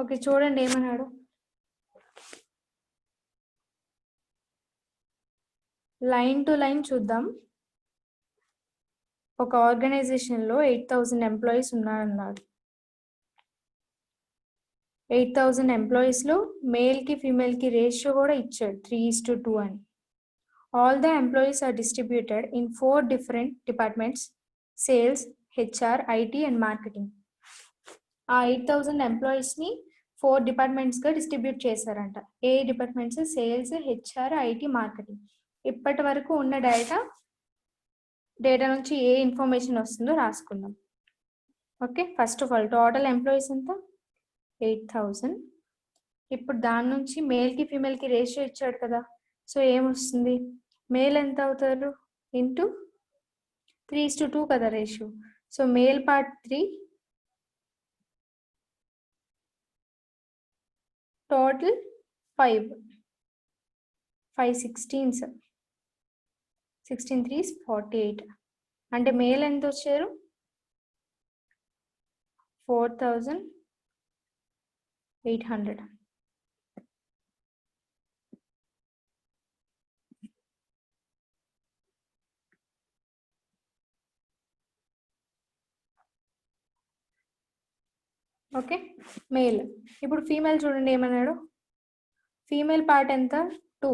Okay, చూడండి ఏమన్నాడు. Line to line చూద్దాం. ఒక ఆర్గనైజేషన్లో 8,000 ఎంప్లాయీస్ ఉన్నారన్నారు. 8,000 ఎంప్లాయీస్లో మేల్కి ఫీమేల్కి రేషియో కూడా ఇచ్చాడు 3:2 అని. All the employees are distributed in 4 different departments: sales, HR, IT and marketing. ఆ 8,000 ఎంప్లాయీస్ని 4 డిపార్ట్మెంట్స్గా డిస్ట్రిబ్యూట్ చేశారంట. ఏ departments? Sales, HR, IT, marketing. ఇప్పటి వరకు ఉన్న డేటా నుంచి ఏ ఇన్ఫర్మేషన్ వస్తుందో రాసుకుందాం. Okay, first of all total employees ఎంత? 8,000. ఇప్పుడు దాని నుంచి మేల్కి ఫీమేల్కి రేషియో ఇచ్చాడు కదా, సో ఏమొస్తుంది? మేల్ ఎంత అవుతారు? ఇంటూ 3:2 కదా ratio. So male part 3, total 5 16s, 16 3s 48. అంటే మేల్ ఎంత వచ్చారు? 4,800. Okay, male. ఇప్పుడు ఫీమేల్ చూడండి ఏమన్నాడు. ఫీమేల్ పార్ట్ ఎంత? 2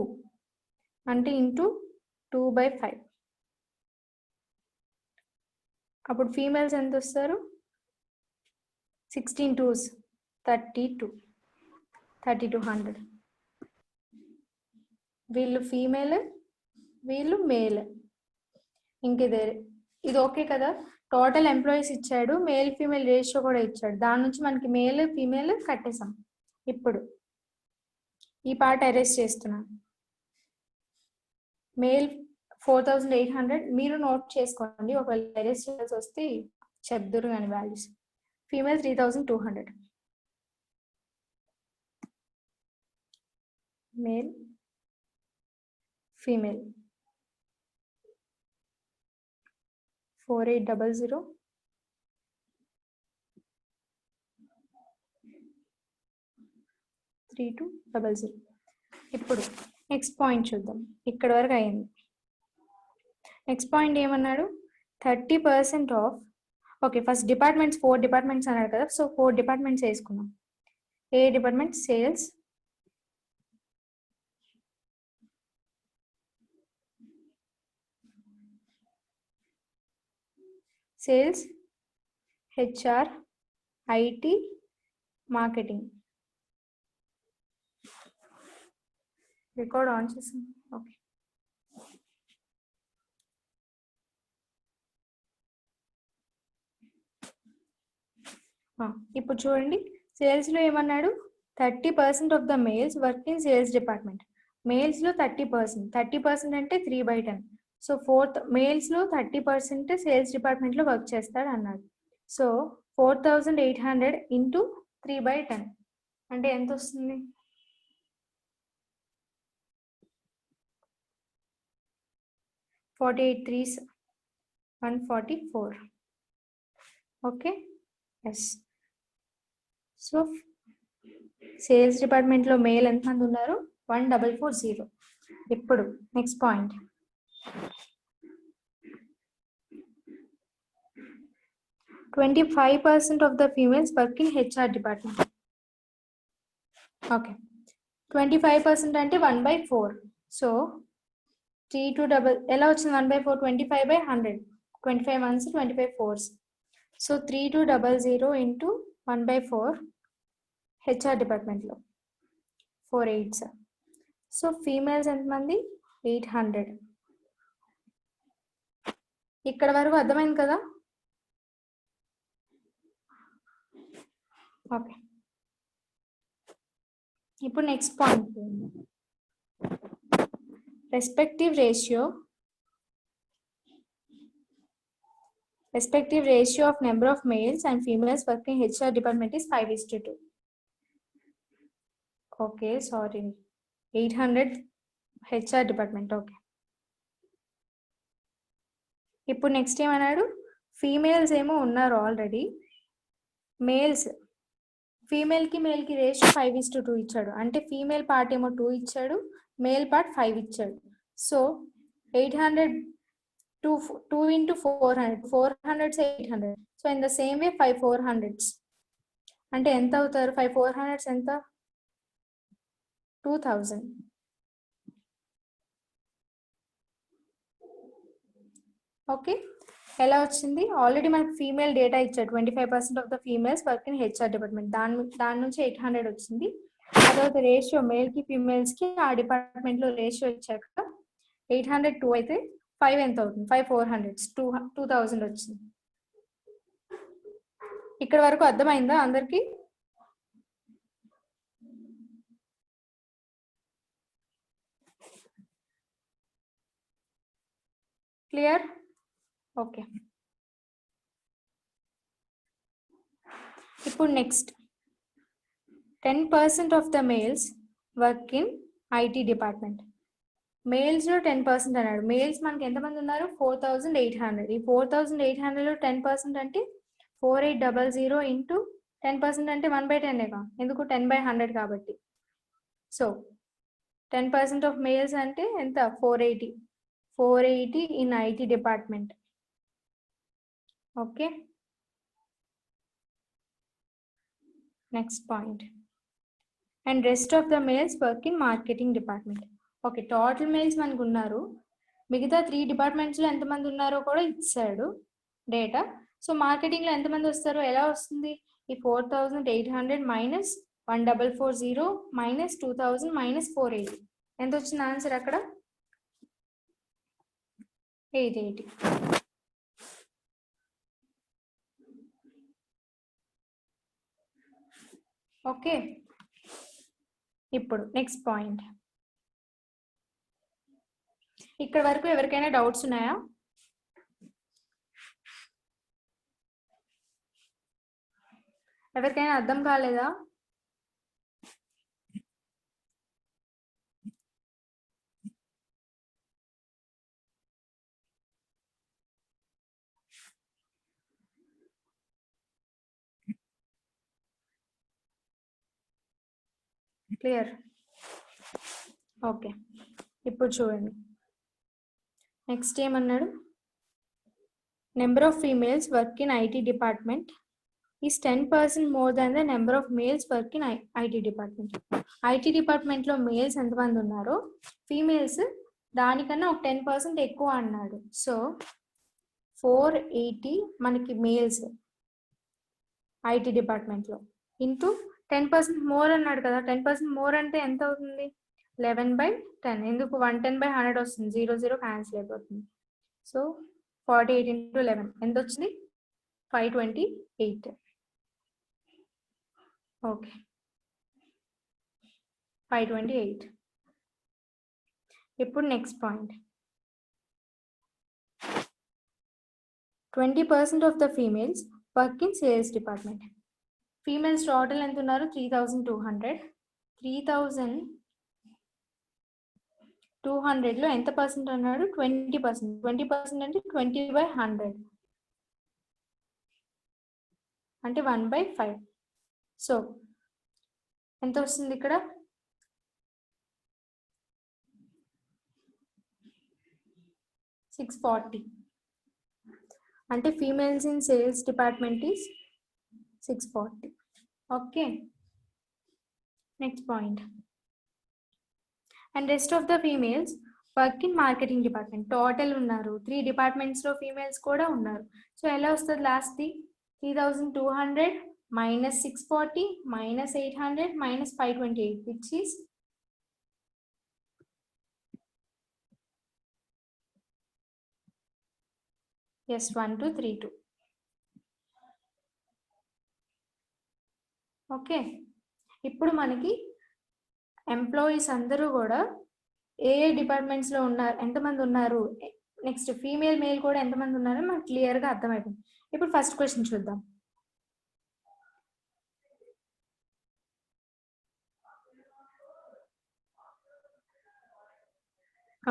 అంటే ఇంటూ 2/5. అప్పుడు ఫీమేల్స్ ఎంత వస్తారు? 16 2s 3200. వీళ్ళు ఫీమేల్, వీళ్ళు మేల్. ఇది ఓకే కదా. టోటల్ ఎంప్లాయీస్ ఇచ్చాడు, మేల్ ఫీమేల్ రేషియో కూడా ఇచ్చాడు. దాని నుంచి మనకి మేల్ ఫీమేల్ కట్టేసాం. ఇప్పుడు ఈ పార్ట్ అరెస్ట్ చేస్తున్నాను. మేల్ 4,800 మీరు నోట్ చేసుకోండి, ఒకవేళ అరెస్ట్ చేయాల్సి వస్తే చెప్దురు కానీ వాల్యూస్. ఫీమేల్ 3,200. Male female 4800 3200. ఇప్పుడు నెక్స్ట్ పాయింట్ చూద్దాం. ఇక్కడ వరకు అయింది. నెక్స్ట్ పాయింట్ ఏమన్నాడు? 30% of. Okay, first departments 4 departments అన్నాడు కదా, సో 4 డిపార్ట్మెంట్స్ వేసుకున్నాం. ఏ department? Sales, HR, IT, marketing. Record on చేసాం. ఓకే, ఇప్పుడు చూడండి. సేల్స్లో ఏమన్నాడు? 30% of the males work in sales department. మేల్స్లో 30%. 30% అంటే 3/10. సో మేల్స్లో 30% సేల్స్ డిపార్ట్మెంట్లో వర్క్ చేస్తాడు అన్నాడు. సో 4,800 ఇంటూ 3/10 అంటే ఎంత వస్తుంది? 48 3s 144. Okay, yes. So sales డిపార్ట్మెంట్లో మేల్ ఎంతమంది ఉన్నారు? 1440. ఇప్పుడు next point. 25% of the females work in HR department. Okay, 25% అంటే 1/4. సో 3 ఎలా వచ్చింది? 1/4 25/100. 25 months 25 4s. So 3200 into 1/4 HR డిపార్ట్మెంట్లో 4 8s. సో ఫీమేల్స్ ఎంతమంది? 800. ఇక్కడ వరకు అర్థమైంది కదా. ఓకే, ఇప్పుడు next point. respective ratio of number of males and females working HR department is 5:2. Okay, sorry, 800 HR department. Okay, ఇప్పుడు నెక్స్ట్ ఏమన్నాడు? ఫీమేల్స్ ఏమో ఉన్నారు ఆల్రెడీ, మేల్స్ ఫీమేల్ కి మేల్ కి రేషియో 5:2 ఇచ్చాడు. అంటే ఫీమేల్ పార్ట్ ఏమో 2 ఇచ్చాడు, మేల్ పార్ట్ 5 ఇచ్చాడు. So 800 2 into 400, 400 800. So in the same way 5 400s అంటే ఎంత అవుతారు? 5 400s ఎంత? 2000. ఓకే, ఎలా వచ్చింది? ఆల్రెడీ మనకి ఫీమేల్ డేటా ఇచ్చాడు. 25% of the females work in HR department. దాని నుంచి 800 వచ్చింది. ఆ తర్వాత రేషియో మేల్ కి ఫీమేల్స్ కి ఆ డిపార్ట్మెంట్ లో రేషియో ఇచ్చాక 802 అయితే 5 ఎంత అవుతుంది? 5 400s 2000 వచ్చింది. ఇక్కడ వరకు అర్థమైందా అందరికి? క్లియర్? ఓకే, ఇప్పుడు next 10% of the males work in IT department. Males లో 10% అన్నాడు. మేల్స్ మనకి ఎంతమంది ఉన్నారు? 4800. ఈ 4800 లో 10% అంటే 4800 ఇంటూ 10% అంటే 1/10 ఎందుకు? 10/100 కాబట్టి. సో 10% ఆఫ్ మేల్స్ అంటే ఎంత? 480 in IT department. Okay, next point. And rest of the males work in marketing department. Okay, total males మనకు ఉన్నారు. మిగతా 3 డిపార్ట్మెంట్స్లో ఎంతమంది ఉన్నారో కూడా ఇచ్చాడు డేటా. సో మార్కెటింగ్లో ఎంతమంది వస్తారో ఎలా వస్తుంది? ఈ 4800 మైనస్ 1440 మైనస్ 2000 మైనస్ 480 ఎంత వచ్చింది ఆన్సర్ అక్కడ? 880. ఓకే, ఇప్పుడు నెక్స్ట్ పాయింట్. ఇక్కడ వరకు ఎవరికైనా డౌట్స్ ఉన్నాయా? ఎవరికైనా అర్థం కాలేదా? క్లియర్? ఓకే, ఇప్పుడు చూడండి. నెక్స్ట్ ఏమన్నాడు? Number of females work in IT department is 10% more than the number of males work in IT department. IT డిపార్ట్మెంట్లో మేల్స్ ఎంతమంది ఉన్నారో ఫీమేల్స్ దానికన్నా ఒక 10% ఎక్కువ అన్నాడు. సో 480 మనకి మేల్స్ ఐటీ డిపార్ట్మెంట్లో ఇంటూ 10% మోర్ అన్నాడు కదా. 10% మోర్ అంటే ఎంత అవుతుంది? 11/10. ఎందుకు? 110/100 వస్తుంది, 0 0 క్యాన్సిల్ అయిపోతుంది. సో 48 into 11 ఎంత వచ్చింది? 528. ఓకే, 528. ఇప్పుడు next point. 20% of the females work in sales department. Females total ఎంత ఉన్నారు? 3200. 3200లో ఎంత పర్సెంట్ అన్నాడు? 20%. 20% అంటే 20/100 అంటే 1/5. సో ఎంత వస్తుంది ఇక్కడ? 640. అంటే females in sales department is 640. Okay, next point. And rest of the females work in marketing department. Total ఉన్నారు 3 డిపార్ట్మెంట్స్లో ఫీమేల్స్ కూడా ఉన్నారు. సో ఎలా వస్తుంది లాస్ట్ది? 3200 minus 640 minus 800 minus 528 which is yes 1232. Okay, ఇప్పుడు మనకి ఎంప్లాయీస్ అందరూ కూడా ఏ డిపార్ట్మెంట్స్లో ఉన్నారు, ఎంతమంది ఉన్నారు, నెక్స్ట్ ఫీమేల్ మేల్ కూడా ఎంతమంది ఉన్నారో మనకు క్లియర్గా అర్థమైపోయింది. ఇప్పుడు ఫస్ట్ క్వశ్చన్ చూద్దాం.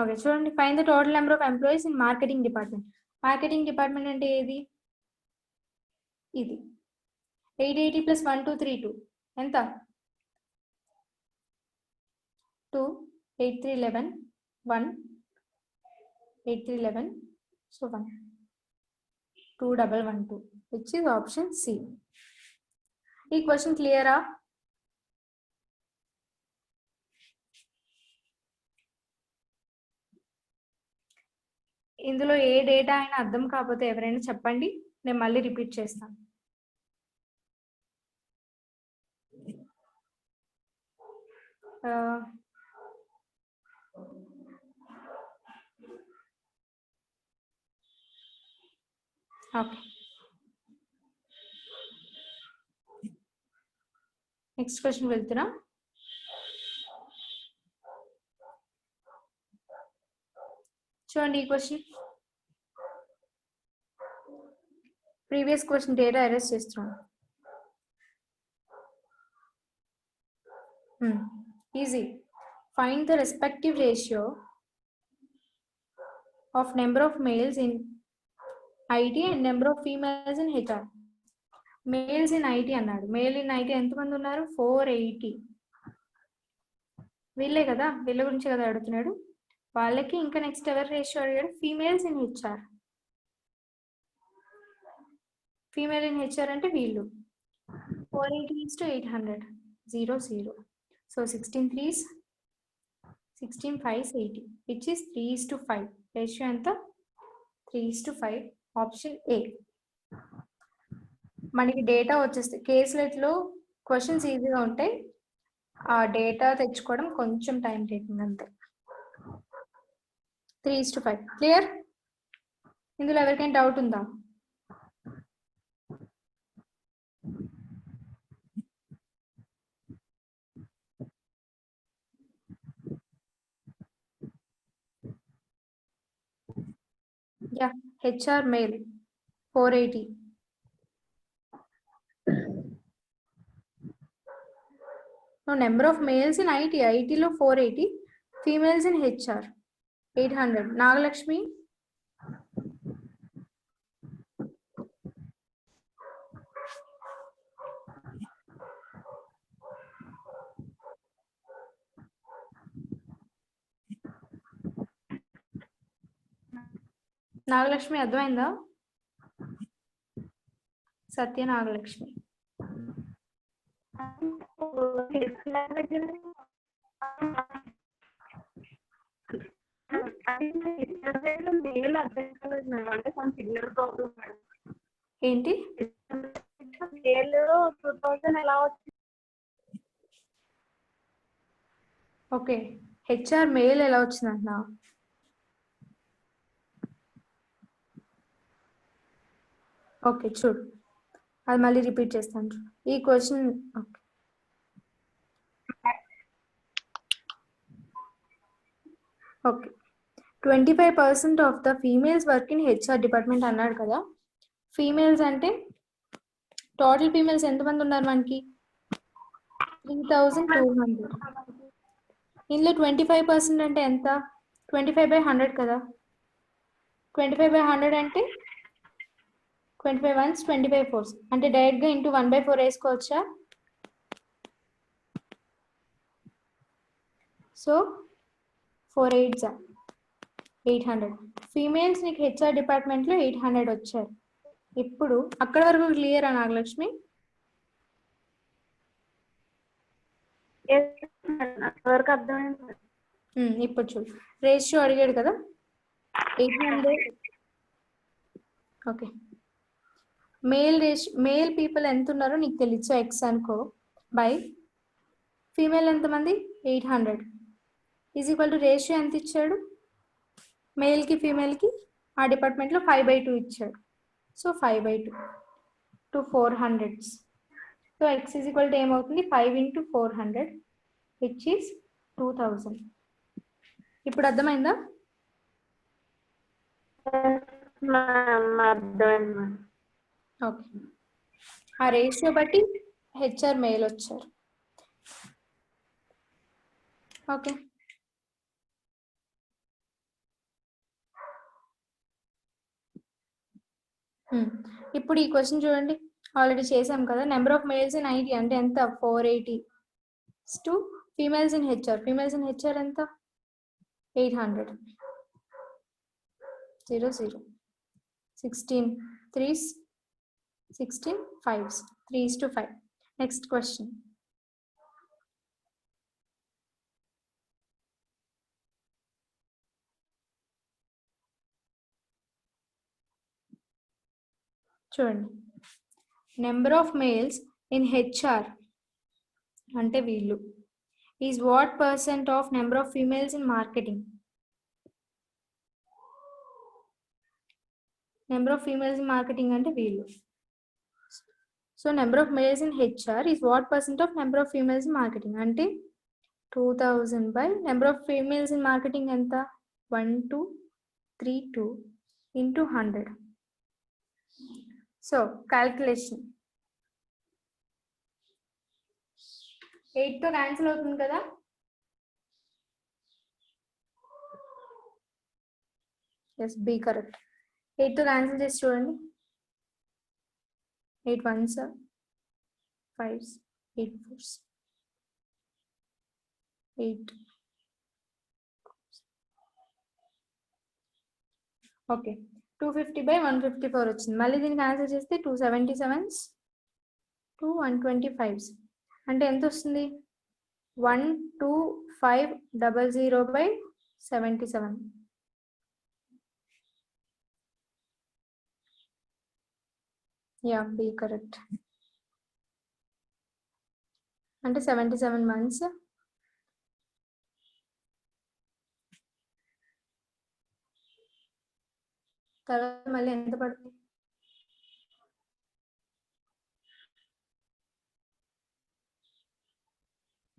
ఓకే చూడండి. Find the total number of employees in marketing department. Marketing department అంటే ఏది? ఇది 880 + 1232 ఎంత 2 8 3 11 1 8 3 11 so 1 2 double 1 2 which is option C. ఈ క్వశ్చన్ క్లియరా? ఇందులో ఏ డేటా అయినా అర్థం కాకపోతే ఎవరైనా చెప్పండి, నేను మళ్ళీ రిపీట్ చేస్తాను. ఓకే, నెక్స్ట్ క్వశ్చన్ వెళ్తున్నా. చూడండి ఈ question, previous question data arrest చేస్తున్నాను. Easy. Find the respective ratio of number of males in IT and number of females in HR. Males in IT అన్నాడు. మేల్ ఇన్ ఐటీ ఎంతమంది ఉన్నారు? 480. వీళ్ళే కదా, వీళ్ళ గురించి కదా అడుగుతున్నాడు. వాళ్ళకి ఇంకా నెక్స్ట్ ఎవరు రేషియో అడిగాడు? Females in HR. Female in HR అంటే వీళ్ళు. 480 to 800 0 0. So 16 3s 16 5s 80 which is 3:5. Ratio ఎంత? 3:5. Option A. మనకి డేటా వచ్చేస్తే కేసులెట్లో క్వశ్చన్స్ ఈజీగా ఉంటాయి, ఆ డేటా తెచ్చుకోవడం కొంచెం టైం టేకింగ్ అంతే. 3:5 క్లియర్? ఇందులో ఎవరికైనా డౌట్ ఉందా? Yeah, HR male 480. No, number of males in IT. IT లో 480, females in HR 800. Nagalakshmi Nagalakshmi అర్థమైందా? సత్య నాగలక్ష్మి. ఏంటి? ఓకే, హెచ్ఆర్ మెయిల్ ఎలా వచ్చిందంటున్నా? ఓకే చూడు, అది మళ్ళీ రిపీట్ చేస్తాను. ఈ question okay. 25% of the females work in HR department అన్నాడు కదా. ఫీమేల్స్ అంటే టోటల్ ఫీమేల్స్ ఎంతమంది ఉన్నారు మనకి? 3200. ఇందులో 25% అంటే ఎంత? 25/100 కదా. 25/100 అంటే 25 ones 25 fours అంటే డైరెక్ట్గా ఇంటూ 1/4 వేసుకోవచ్చా? So 4 8s 800. ఫీమేల్స్ నీకు హెచ్ఆర్ డిపార్ట్మెంట్లో 800 వచ్చారు. ఇప్పుడు అక్కడ వరకు క్లియరా నాగలక్ష్మి? ఇప్పుడు చూడు, రేషియో అడిగాడు కదా 800. ఓకే, మేల్ పీపుల్ ఎంత ఉన్నారో నీకు తెలుసు ఎక్స్ అనుకో, బై ఫీమేల్ ఎంతమంది 800 ఈజ్ ఈక్వల్ టు రేషియో ఎంత ఇచ్చాడు? మేల్కి ఫీమేల్కి ఆ డిపార్ట్మెంట్లో 5/2 ఇచ్చాడు. So 5/2 to 400s. So X is equal to ఏమవుతుంది? 5 into 400 విచ్ ఈస్ 2000. ఇప్పుడు అర్థమైందా? ఓకే, ఆ రేషియో బట్టి హెచ్ఆర్ మెయిల్ వచ్చారు. ఓకే, ఇప్పుడు ఈ క్వశ్చన్ చూడండి. ఆల్రెడీ చేసాం కదా. Number of males in IT అంటే ఎంత 480 to females in HR. Females in HR ఎంత 800. 0 0 16 3s 16 5s 3:5. Next question. చూడండి, number of males in HR అంటే వీళ్ళు is what percent of number of females in marketing. Number of females in marketing అంటే వీళ్ళు. So number of males in HR is what percent of number of females in marketing అంటే 2000 by number of females in marketing ఎంత 1232 into 100. సో calculation 8తో cancel అవుతుంది కదా. Yes, B correct. 8తో cancel చేసి చూడండి. 8 1s 5s 8 4s 8. Okay, 250 by 154 వచ్చింది. మళ్ళీ దీన్ని క్యాన్సిల్ చేస్తే 277s 125s అంటే ఎంత వస్తుంది 12500 by 77. Yeah, B correct. అంటే 77 months. తర్వాత మళ్ళీ ఎంత పడుతుంది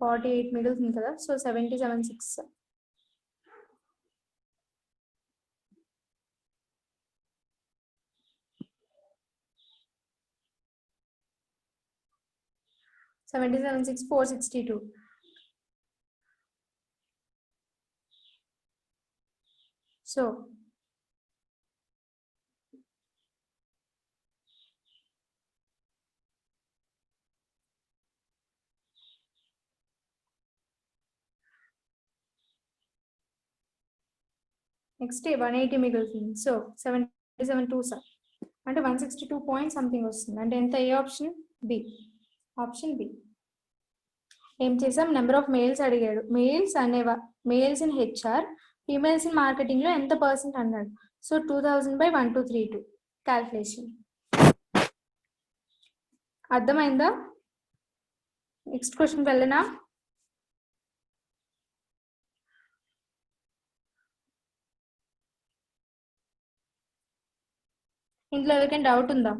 48 మిగులుతుంది కదా. సో 77 6. $77 6 462. So నెక్స్ట్ 180 మిగులుతుంది. సో 77 2s అంటే 162 పాయింట్ సంథింగ్ వస్తుంది. అంటే ఎంత? ఏ ఆప్షన్? బి. Option B. ఏం చేసాం? నెంబర్ ఆఫ్ మేల్స్ అడిగాడు. మేల్స్ అనేవా males in HR, females in marketing లో ఎంత పర్సెంట్ అన్నాడు. So 2000 by 1232 calculation. అర్థమైందా? నెక్స్ట్ క్వశ్చన్ వెళ్ళనా? ఇంట్లో ఎవరికైనా డౌట్ ఉందా?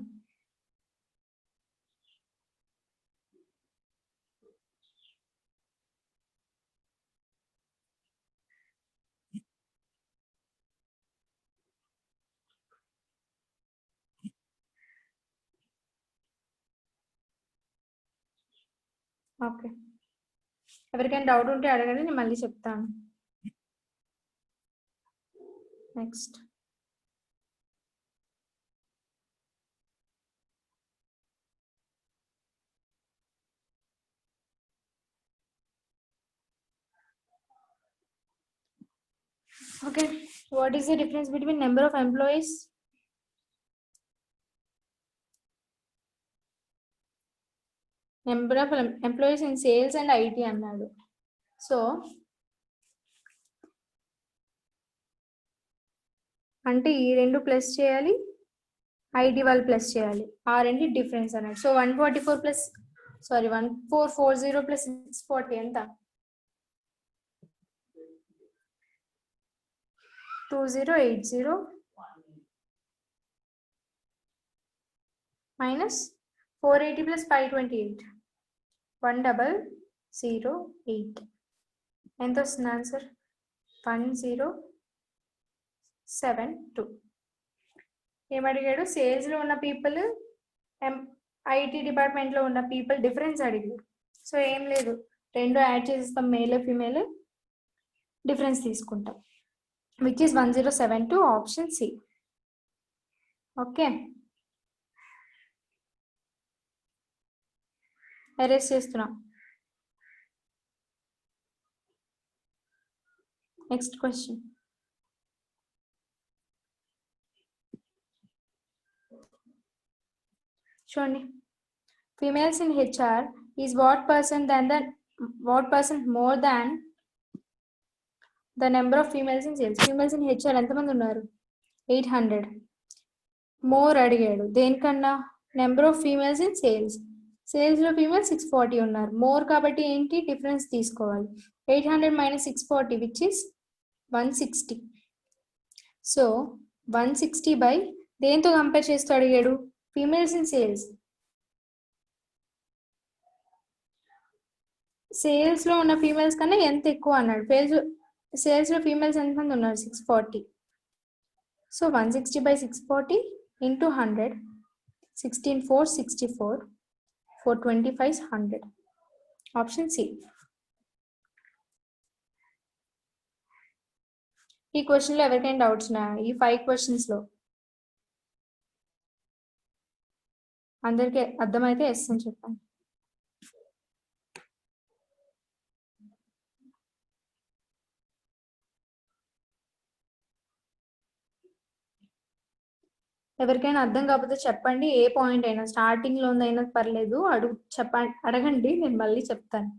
ఓకే, ఎవరికైనా డౌట్ ఉంటే అడగండి, నేను మళ్ళీ చెప్తాను. Next okay, what is the difference between number of employees? Number of employees in sales and IT అన్నాడు. సో అంటే ఈ రెండు ప్లస్ చేయాలి, ఐటీ వాళ్ళు ప్లస్ చేయాలి, ఆ రెండు డిఫరెన్స్ అన్నాడు. సో 144 ప్లస్ 1440 ప్లస్ 640 ఎంత? 2080 minus 480 plus 528 1008. ఎంత వస్తుంది ఆన్సర్? 1072. ఏమడిగాడు? సేల్స్ లో ఉన్న పీపుల్, ఐటీ డిపార్ట్మెంట్ లో ఉన్న పీపుల్ డిఫరెన్స్ అడిగాడు. సో ఏం లేదు, రెండు యాడ్ చేసేస్తాం, మేల్ ఫీమేల్, డిఫరెన్స్ తీసుకుంటాం, which is 1072, option C. Okay, erase చేస్తున్నా. Next question. చూడండి, females in HR is what percent more than the number of females in sales. Females in HR ఎంతమంది ఉన్నారు? 800. మోర్ అడిగాడు దేనికన్నా? Number of females in sales. సేల్స్లో females 640 ఉన్నారు. More కాబట్టి ఏంటి డిఫరెన్స్ తీసుకోవాలి. 800 - 640 విచ్ ఇస్ 160. సో 160 బై దేంతో కంపేర్ చేస్తూ అడిగాడు? Females in sales. సేల్స్లో ఉన్న ఫీమేల్స్ కన్నా ఎంత ఎక్కువ అన్నాడు. సేల్స్లో ఫీమేల్స్ ఎంతమంది ఉన్నారు? 640. So 160 by 640 into 100. 16 4 64. 425 100. Option C. ఈ క్వశ్చన్లో ఎవరికైనా డౌట్స్ ఉన్నాయా? ఈ 5 క్వశ్చన్స్లో అందరికీ అర్థమైతే ఎస్ అని చెప్పండి. ఎవరికైనా అర్థం కాకపోతే చెప్పండి. ఏ పాయింట్ అయినా స్టార్టింగ్లో ఉందైనా పర్లేదు, అడగండి, నేను మళ్ళీ చెప్తాను.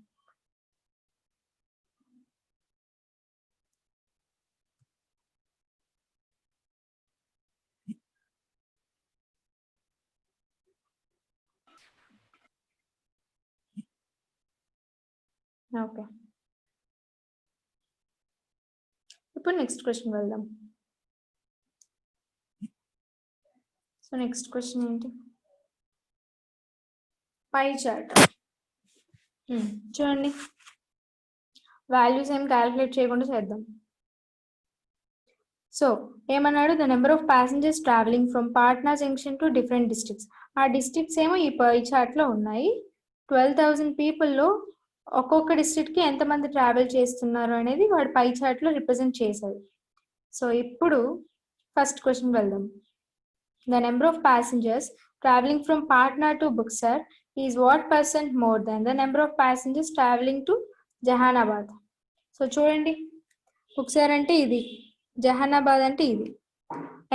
ఓకే, ఇప్పుడు నెక్స్ట్ క్వశ్చన్ వెళ్దాం. సో నెక్స్ట్ క్వశ్చన్ ఏంటి? పై చార్ట్ చూడండి, వాల్యూస్ ఏం క్యాలిక్యులేట్ చేయకుండా చేద్దాం. సో ఏమన్నాడు? The number of passengers travelling from Patna junction to different districts. ఆ డిస్ట్రిక్ట్స్ ఏమో ఈ పై చార్ట్లో ఉన్నాయి. 12,000 పీపుల్లో ఒక్కొక్క డిస్ట్రిక్ట్కి ఎంతమంది ట్రావెల్ చేస్తున్నారు అనేది వాడు పై చార్ట్లో రిప్రజెంట్ చేశాడు. సో ఇప్పుడు ఫస్ట్ క్వశ్చన్ వెళ్దాం. The number of passengers traveling from Patna to Buxar is what percent more than the number of passengers traveling to Jahanabad? So చూడండి, Buxar అంటే ఇది, జహానాబాద్ అంటే ఇది.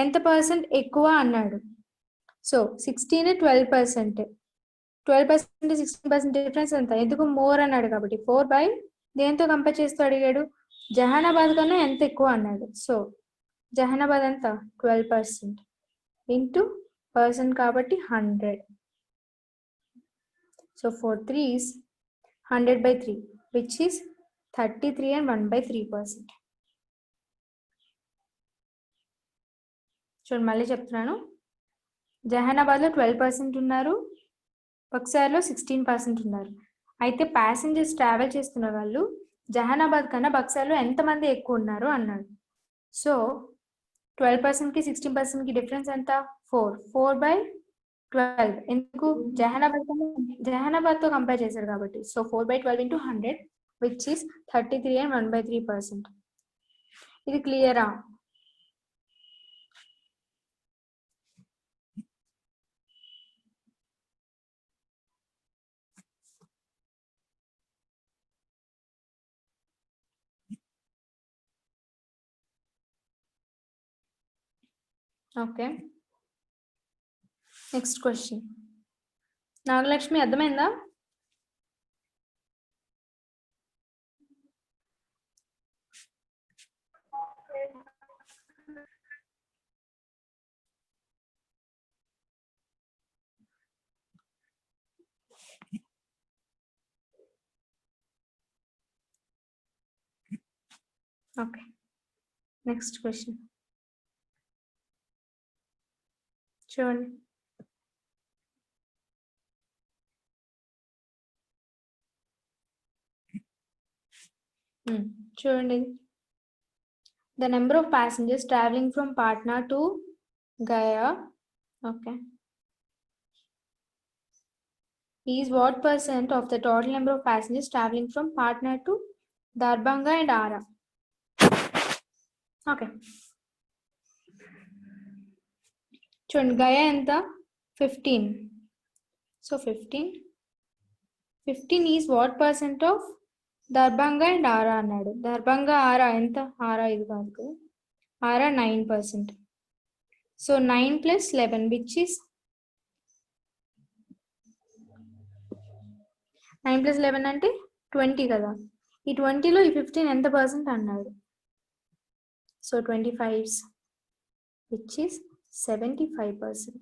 ఎంత పర్సెంట్ ఎక్కువ అన్నాడు? సో 16 12%. 12% 16% డిఫరెన్స్ ఎంత? ఎందుకు? మోర్ అన్నాడు కాబట్టి 4 బై దేంతో కంపేర్ చేస్తూ అడిగాడు? జహానాబాద్ కన్నా ఎంత ఎక్కువ అన్నాడు. సో జహానాబాద్ ఎంత? 12% into percent కాబట్టి 100. So 4 3s 100 by 3 which is 33 and 1/3%. చూడండి, మళ్ళీ చెప్తున్నాను. జహానాబాద్లో 12% ఉన్నారు, బక్సార్లో 16% ఉన్నారు. అయితే ప్యాసింజర్స్ ట్రావెల్ చేస్తున్న వాళ్ళు జహానాబాద్ కన్నా బక్సార్లో ఎంతమంది ఎక్కువ ఉన్నారు అన్నాడు. సో 12%కి 16%కి డిఫరెన్స్ ఎంత? 4. 4 బై 12. ఎందుకు? జహానాబాద్తో కంపేర్ చేశారు కాబట్టి. So 4 by 12 into 100 which is 33 and 1/3%. ఇది క్లియరా? Okay, next question. నాగలక్ష్మి అర్థమైందా? ఓకే, నెక్స్ట్ క్వశ్చన్ చూడండి. చూడండి, the number of passengers traveling from Patna to Gaya, okay, is what percent of the total number of passengers traveling from Patna to Darbhanga and Ara? Okay, చూడండి, గయా ఎంత? 15. So 15 15 is what percent of Darbhanga and Ara అన్నాడు. Darbhanga Ara ఎంత? Ara ఇది కాదు. Ara 9%. So 9 plus 11 which is 9 plus 11 అంటే 20 కదా. ఈ 20లో ఈ 15 ఎంత పర్సెంట్ అన్నాడు. So 25 which is 75%.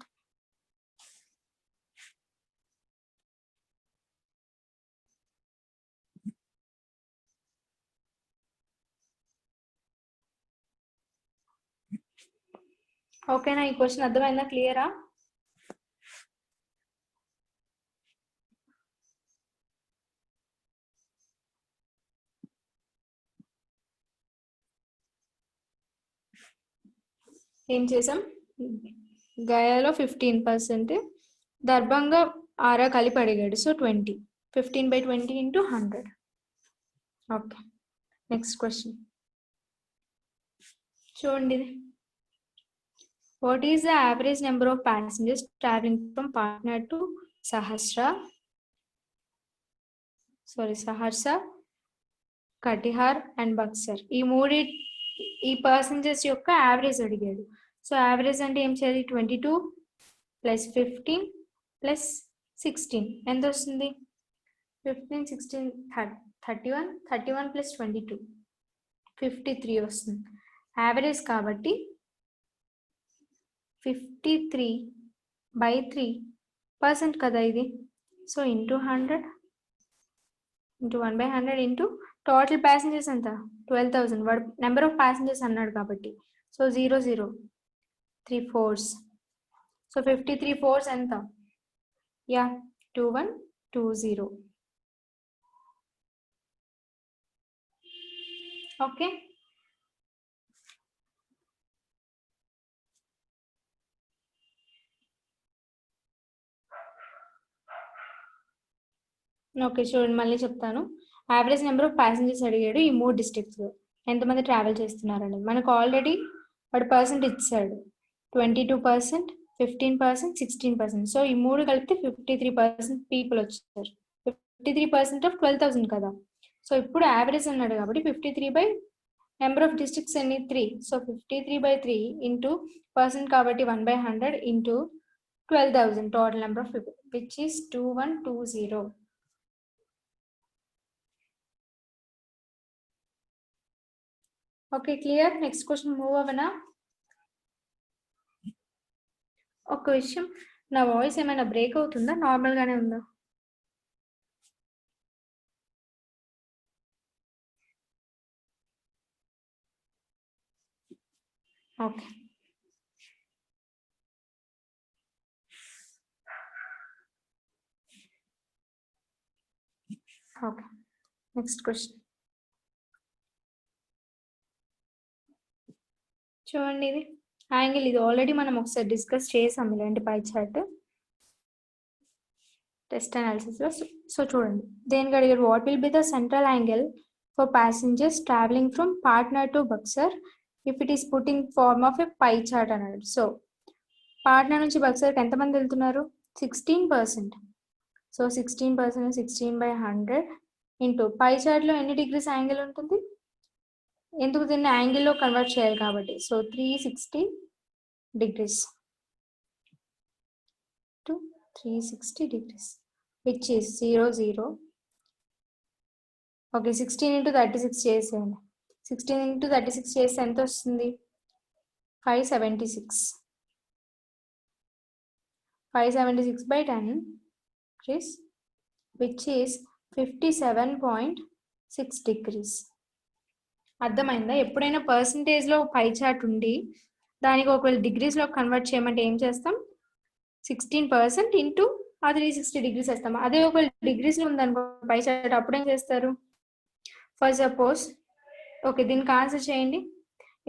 ఓకేనా? ఈ క్వశ్చన్ అర్థమైందా? క్లియరా? ఏం చేసాం? గయాలో 15%, దర్భంగా ఆరా కలిపి అడిగాడు. So 20. 15/20 into 100. Okay, next question చూడండి. What is the average number of passengers traveling from Patna to Saharsa, Katihar and Buxar? ఈ పర్సెంటేజ్ యొక్క యావరేజ్ అడిగాడు. సో యావరేజ్ అంటే ఏం చేయాలి? 22 + 15 + 16 ఎంత వస్తుంది? 15, 16, 31. 31 + 22 53 వస్తుంది. యావరేజ్ కాబట్టి 53/3% కదా ఇది. So into 100 into 1/100 into total passengers ఎంత? 12,000. వాడు నెంబర్ ఆఫ్ ప్యాసింజర్స్ అన్నాడు కాబట్టి. So 0, 0, 3 4s. సో 53 4s ఎంత? 2120. ఓకే, ఓకే చూడండి, మళ్ళీ చెప్తాను. యావరేజ్ నెంబర్ ఆఫ్ ప్యాసింజర్స్ అడిగాడు ఈ 3 డిస్ట్రిక్ట్స్లో ఎంతమంది ట్రావెల్ చేస్తున్నారని. మనకు ఆల్రెడీ వాడు పర్సెంట్ ఇచ్చాడు. 22%, 15%, 16%. సో ఈ 3 కలిపితే 53% పీపుల్ వచ్చారు. 53% ఆఫ్ 12,000 కదా. సో ఇప్పుడు యావరేజ్ అన్నాడు కాబట్టి 53 నెంబర్ ఆఫ్ డిస్ట్రిక్ట్స్ ఎన్ని? 3. సో 53/3 ఇంటూ పర్సెంట్ కాబట్టి 1/100 into 12,000 total number of people which is 2120. Okay, clear? Next question move అవ్వనా? ఒక విషయం, నా వాయిస్ ఏమైనా బ్రేక్ అవుతుందా? నార్మల్గానే ఉందా? ఓకే, ఓకే, నెక్స్ట్ క్వశ్చన్ చూడండి. ఇది యాంగిల్, ఇది ఆల్రెడీ మనం ఒకసారి డిస్కస్ చేసాం ఇలాంటి పై చార్ట్ టెస్ట్ అనాలిసిస్లో. సో చూడండి, దేనికి అడిగారు? What will be the central angle for passengers travelling from Patna to Buxar if it is putting form of a pie chart అన్నాడు. సో పాట్నా నుంచి బక్సర్కి ఎంతమంది వెళ్తున్నారు? 16%. సో 16%, 16/100 ఇంటూ పై చార్ట్లో ఎన్ని డిగ్రీస్ యాంగిల్ ఉంటుంది? ఎందుకు దీన్ని యాంగిల్లో కన్వర్ట్ చేయాలి కాబట్టి. So 360 degrees to 360 degrees which is 0, 0. Okay, 16 into 36 చేసేయండి. 16 into 36 చేస్తే ఎంత వస్తుంది? 576. 576/10 which is 57.6 degrees. అర్థమైందా? ఎప్పుడైనా పర్సంటేజ్లో పై చార్ట్ ఉండి దానికి ఒకవేళ డిగ్రీస్లో కన్వర్ట్ చేయమంటే ఏం చేస్తాం? 16% ఇంటూ ఆ 360 degrees వేస్తాం. అదే ఒకవేళ డిగ్రీస్లో ఉందనుకో పై చార్ట్, అప్పుడు ఏం చేస్తారు? ఫర్ సపోజ్, ఓకే దీనికి ఆన్సర్ చేయండి.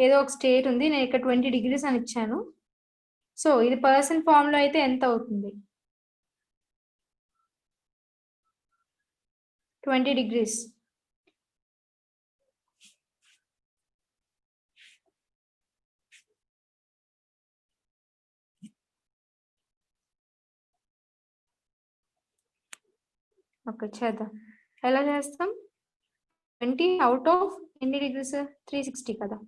ఏదో ఒక స్టేట్ ఉంది, నేను ఇక్కడ 20 degrees అని ఇచ్చాను. సో ఇది పర్సెంట్ ఫామ్లో అయితే ఎంత అవుతుంది? 20 degrees. ఓకే చేద్దాం. ఎలా చేస్తాం? 20 అవుట్ ఆఫ్ ఎన్ని డిగ్రీస్? 360 కదా,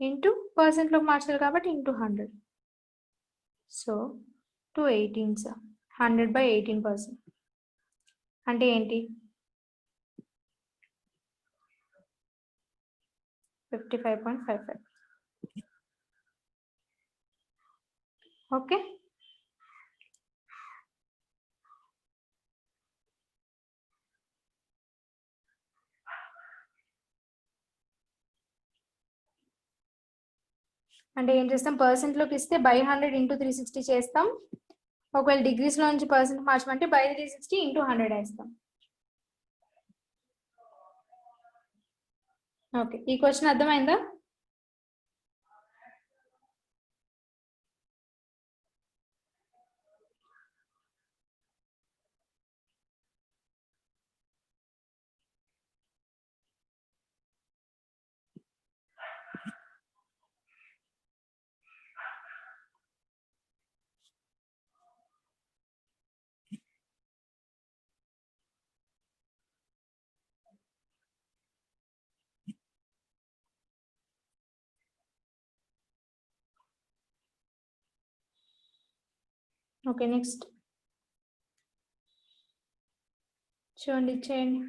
ఇంటూ పర్సెంట్లోకి మార్చాలి కాబట్టి ఇంటూ 100. సో 218 100/18%. అంటే ఏంటి? 55.55. ఓకే. అంటే ఏం చేస్తాం? పర్సెంట్లోకి ఇస్తే బై 100 ఇంటూ 360 చేస్తాం. ఒకవేళ డిగ్రీస్లో నుంచి పర్సెంట్ మార్చమంటే బై 360 ఇంటూ 100 వేస్తాం. ఓకే, ఈ క్వశ్చన్ అర్థమైందా? ఓకే, నెక్స్ట్ చూడండి, చేయండి.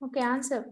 Okay, answer.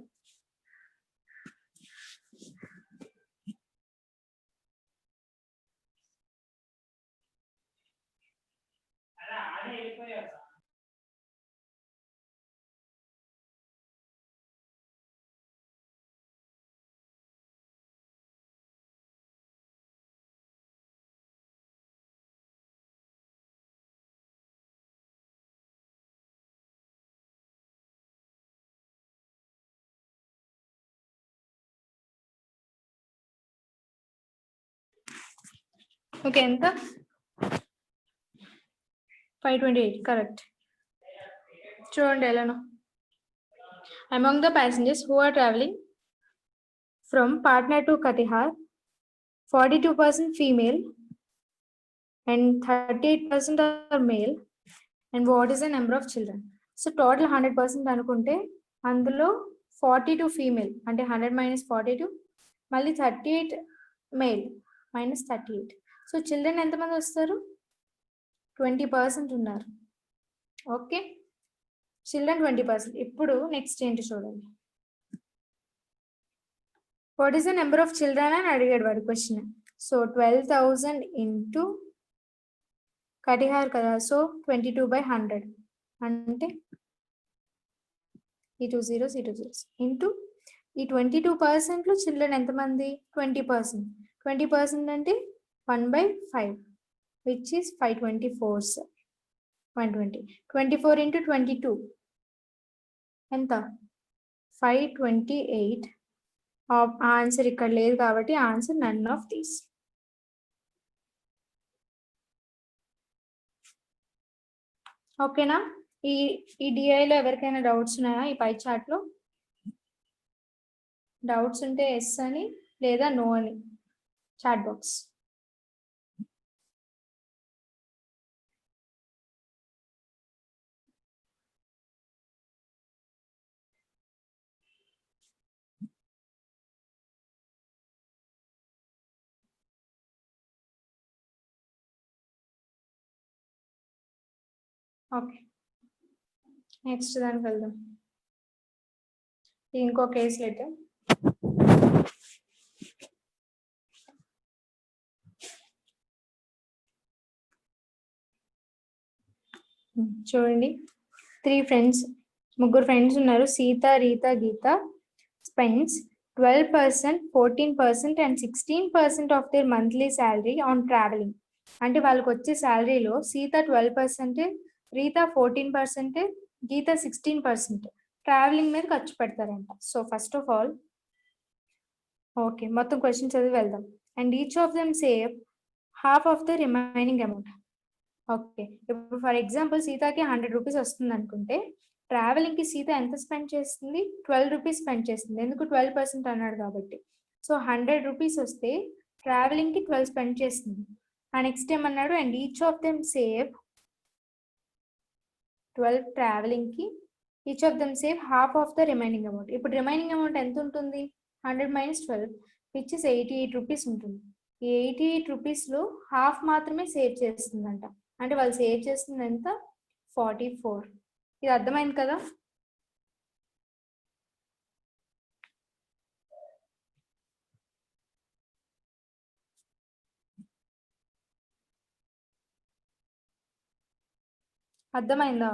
ఓకే, ఎంత? 528, కరెక్ట్. చూడండి ఎలానో. Among the passengers who are traveling from Patna to Katihar, 42% female and 38% are male. And what is the number of children? So total 100% అనుకుంటే అందులో 42 ఫీమేల్ అంటే 100 - 42, మళ్ళీ 38 మేల్ -38. సో చిల్డ్రన్ ఎంతమంది వస్తారు? 20% ఉన్నారు. Okay, children 20%. ఇప్పుడు నెక్స్ట్ ఏంటి చూడండి. What is the number of children అని అడిగాడు వాడు క్వశ్చన్. సో 12,000 ఇంటూ కటిహార్ కదా, సో 22/100 అంటే ఈ 2 zeros ఇంటూ ఈ 22%లో చిల్డ్రన్ ఎంతమంది? 20%. 20% అంటే 1/5, విచ్ ఈస్ 524. 120. 24 ఇంటూ 22 ఎంత? 528. ఆన్సర్ ఇక్కడ లేదు కాబట్టి ఆన్సర్ నన్ ఆఫ్ దీస్. ఓకేనా? ఈ డిఐలో ఎవరికైనా డౌట్స్ ఉన్నాయా? ఈ పై చార్ట్లో డౌట్స్ ఉంటే ఎస్ అని లేదా నో అని చాట్ బాక్స్. ఓకే, నెక్స్ట్ దానికి వెళ్దాం. ఇంకో కేసు అయితే చూడండి. 3 ఫ్రెండ్స్, ముగ్గురు ఫ్రెండ్స్ ఉన్నారు. Sita, Rita, Gita spends 12%, 14% and 16% of their monthly salary on travelling. అంటే వాళ్ళకి వచ్చే శాలరీలో సీత 12%, రీత 14%, గీత 16% ట్రావెలింగ్ మీద ఖర్చు పెడతారంట. So first of all okay, మొత్తం క్వశ్చన్ చదివి వెళ్దాం. And each of them save half of the remaining amount. Okay, ఇప్పుడు ఫర్ ఎగ్జాంపుల్ సీతకి 100 రూపీస్ వస్తుంది అనుకుంటే, ట్రావెలింగ్ కి సీత ఎంత స్పెండ్ చేస్తుంది? 12 రూపీస్ స్పెండ్ చేస్తుంది. ఎందుకు 12% అన్నాడు కాబట్టి. సో 100 రూపీస్ వస్తే ట్రావెలింగ్ కి 12 స్పెండ్ చేస్తుంది. ఆ నెక్స్ట్ ఏమన్నాడు? And each of them save 12 travelling కి, each of them save half of the remaining amount. ఇప్పుడు రిమైనింగ్ అమౌంట్ ఎంత ఉంటుంది? 100 - 12 విచ్ ఇస్ 88 రూపీస్ ఉంటుంది. ఈ 88 రూపీస్ లో హాఫ్ మాత్రమే సేవ్ చేస్తుందంట. అంటే వాళ్ళు సేవ్ చేస్తుంది ఎంత? 44. ఇది అర్థమైంది కదా? అర్థమైందా?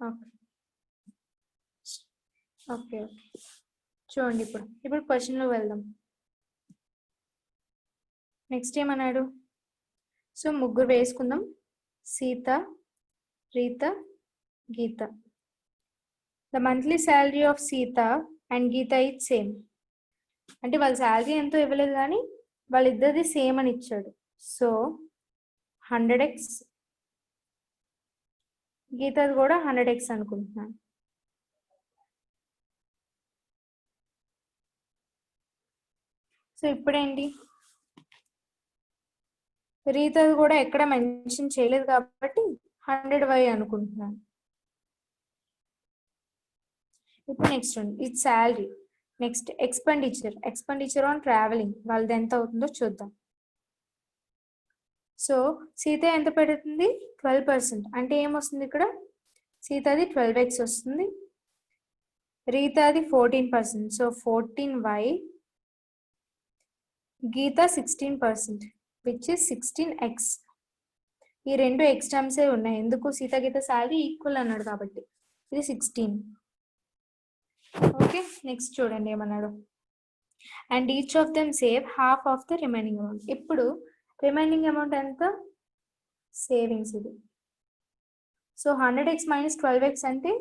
ఓకే ఓకే ఓకే, చూడండి. ఇప్పుడు క్వశ్చన్లో వెళ్దాం. నెక్స్ట్ ఏమన్నాడు? సో ముగ్గురు వేసుకుందాం. Sita, Rita, Gita. The monthly salary of Sita and Gita is same. అంటే వాళ్ళ శాలరీ ఎంతో ఇవ్వలేదు కానీ వాళ్ళిద్దరిది సేమ్ అని ఇచ్చాడు. సో 100x, గీతది కూడా 100x అనుకుంటున్నాను. సో ఇప్పుడేంటి? రీతది కూడా ఎక్కడ మెన్షన్ చేయలేదు కాబట్టి 100y అనుకుంటున్నాను. ఇప్పుడు నెక్స్ట్ ఇది salary. Next expenditure on travelling వాళ్ళది ఎంత అవుతుందో చూద్దాం. సో సీత ఎంత పెడుతుంది? 12%. అంటే ఏమొస్తుంది ఇక్కడ? సీతది 12x వస్తుంది, రీతది 14%. So 14y, Geeta 16% which is 16x. ఈ రెండు ఎక్స్ టర్మ్సే ఉన్నాయి. ఎందుకు? సీత గీత శాలరీ ఈక్వల్ అన్నాడు కాబట్టి. ఇది 16. ఓకే, నెక్స్ట్ చూడండి ఏమన్నాడు? And each of them save half of the remaining amount. ఇప్పుడు రిమైనింగ్ అమౌంట్ ఎంత? సేవింగ్స్ ఇది. సో 100x - 12x అంటే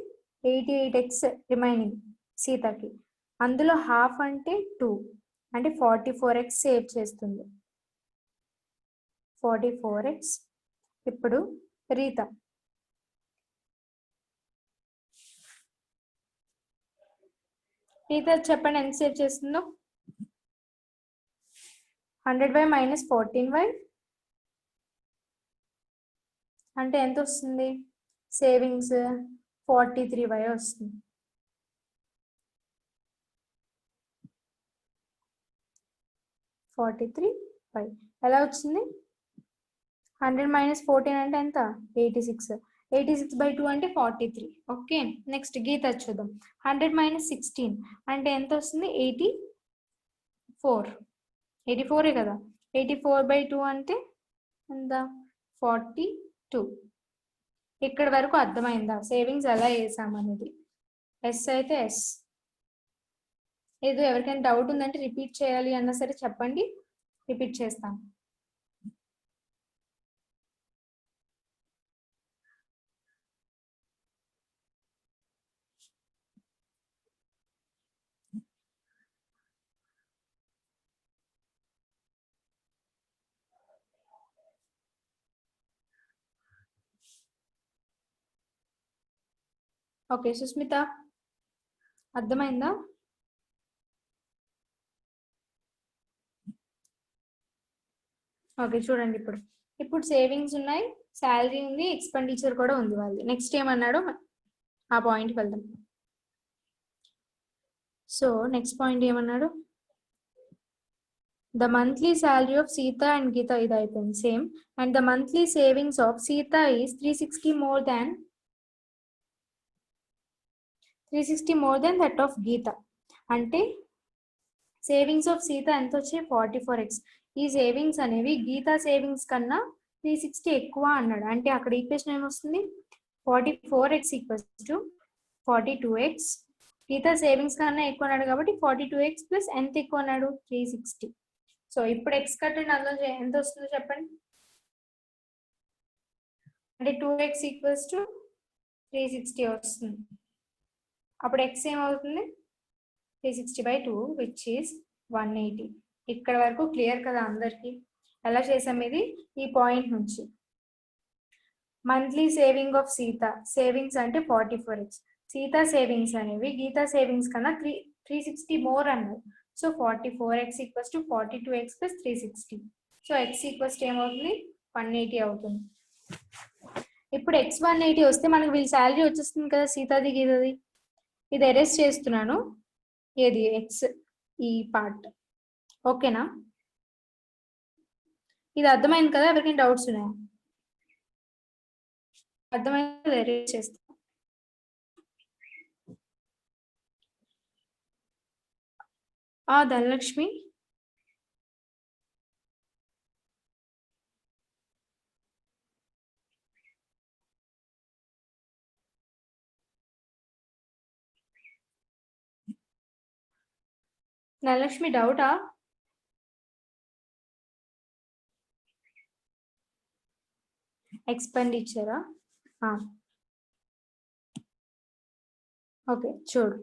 88x రిమైనింగ్ సీతకి. అందులో హాఫ్ అంటే 2, అంటే 44x సేవ్ చేస్తుంది. 44x. ఇప్పుడు రీత. రీత చెప్పండి ఎంత సేవ్ చేస్తుందో? 100y - 14y అంటే ఎంత వస్తుంది? సేవింగ్స్ 43y వస్తుంది. 43y ఎలా వచ్చింది? 100 - 14 అంటే ఎంత? 86. 86/2 అంటే 43. ఓకే, నెక్స్ట్ గీత చూద్దాం. 100 - 16 అంటే ఎంత వస్తుంది? 84. 84 కదా. 84/2 అంటే ఎంత? 42. ఇక్కడ వరకు అర్థమైందా సేవింగ్స్ ఎలా వేసామనేది? ఎస్ అయితే ఎస్. ఏదో ఎవరికైనా డౌట్ ఉందంటే రిపీట్ చేయాలి అన్నా సరే చెప్పండి, రిపీట్ చేస్తాను. ఓకే సుస్మిత, అర్థమైందా? ఓకే చూడండి, ఇప్పుడు సేవింగ్స్ ఉన్నాయి, శాలరీ ఉంది, ఎక్స్పెండిచర్ కూడా ఉంది వాళ్ళది. నెక్స్ట్ ఏమన్నాడు ఆ పాయింట్కి వెళ్దాం. సో నెక్స్ట్ పాయింట్ ఏమన్నాడు, the monthly salary of Sita and Gita, ఇది అయిపోయింది same. And the monthly savings of Sita is 360 more than that of Gita. అంటే సేవింగ్స్ ఆఫ్ సీత ఎంత వచ్చాయి, 44x. ఈ సేవింగ్స్ అనేవి గీతా సేవింగ్స్ కన్నా 360 ఎక్కువ అన్నాడు. అంటే అక్కడ ఈక్వేషన్ ఏమొస్తుంది, 44x equals to 42x. Gita savings కన్నా ఎక్కువ అన్నాడు కాబట్టి 42x ప్లస్ ఎంత ఎక్కువ అన్నాడు, 360. సో ఇప్పుడు ఎక్స్ కట్టండి, అందులో ఎంత వస్తుందో చెప్పండి. అంటే 2x ఈక్వల్స్ టు 360 వస్తుంది. అప్పుడు ఎక్స్ ఏమవుతుంది, 360/2 విచ్ ఈస్ 180. ఇక్కడ వరకు క్లియర్ కదా అందరికి? ఎలా చేసాం ఇది, ఈ పాయింట్ నుంచి. Monthly saving of Sita, savings అంటే 44x. సీతా సేవింగ్స్ అనేవి గీతా సేవింగ్స్ కన్నా 360 మోర్ అన్నారు. So 44x equals to 42x plus 360. So x equals to ఏమవుతుంది, 180 అవుతుంది. ఇప్పుడు x 180 వస్తే మనకు వీళ్ళ శాలరీ వచ్చేస్తుంది కదా, సీతాది గీతది. ఇది ఎరేస్ చేస్తున్నాను, ఏది ఎక్స్ ఈ పార్ట్. ఓకేనా? ఇది అర్థమైంది కదా? ఎవరికైనా డౌట్స్ ఉన్నాయా? అర్థమైంది, ఎరేస్ చేస్తా. ధనలక్ష్మి, ధనలక్ష్మి డౌటా? ఎక్స్పెండిచరా? ఓకే చూడు,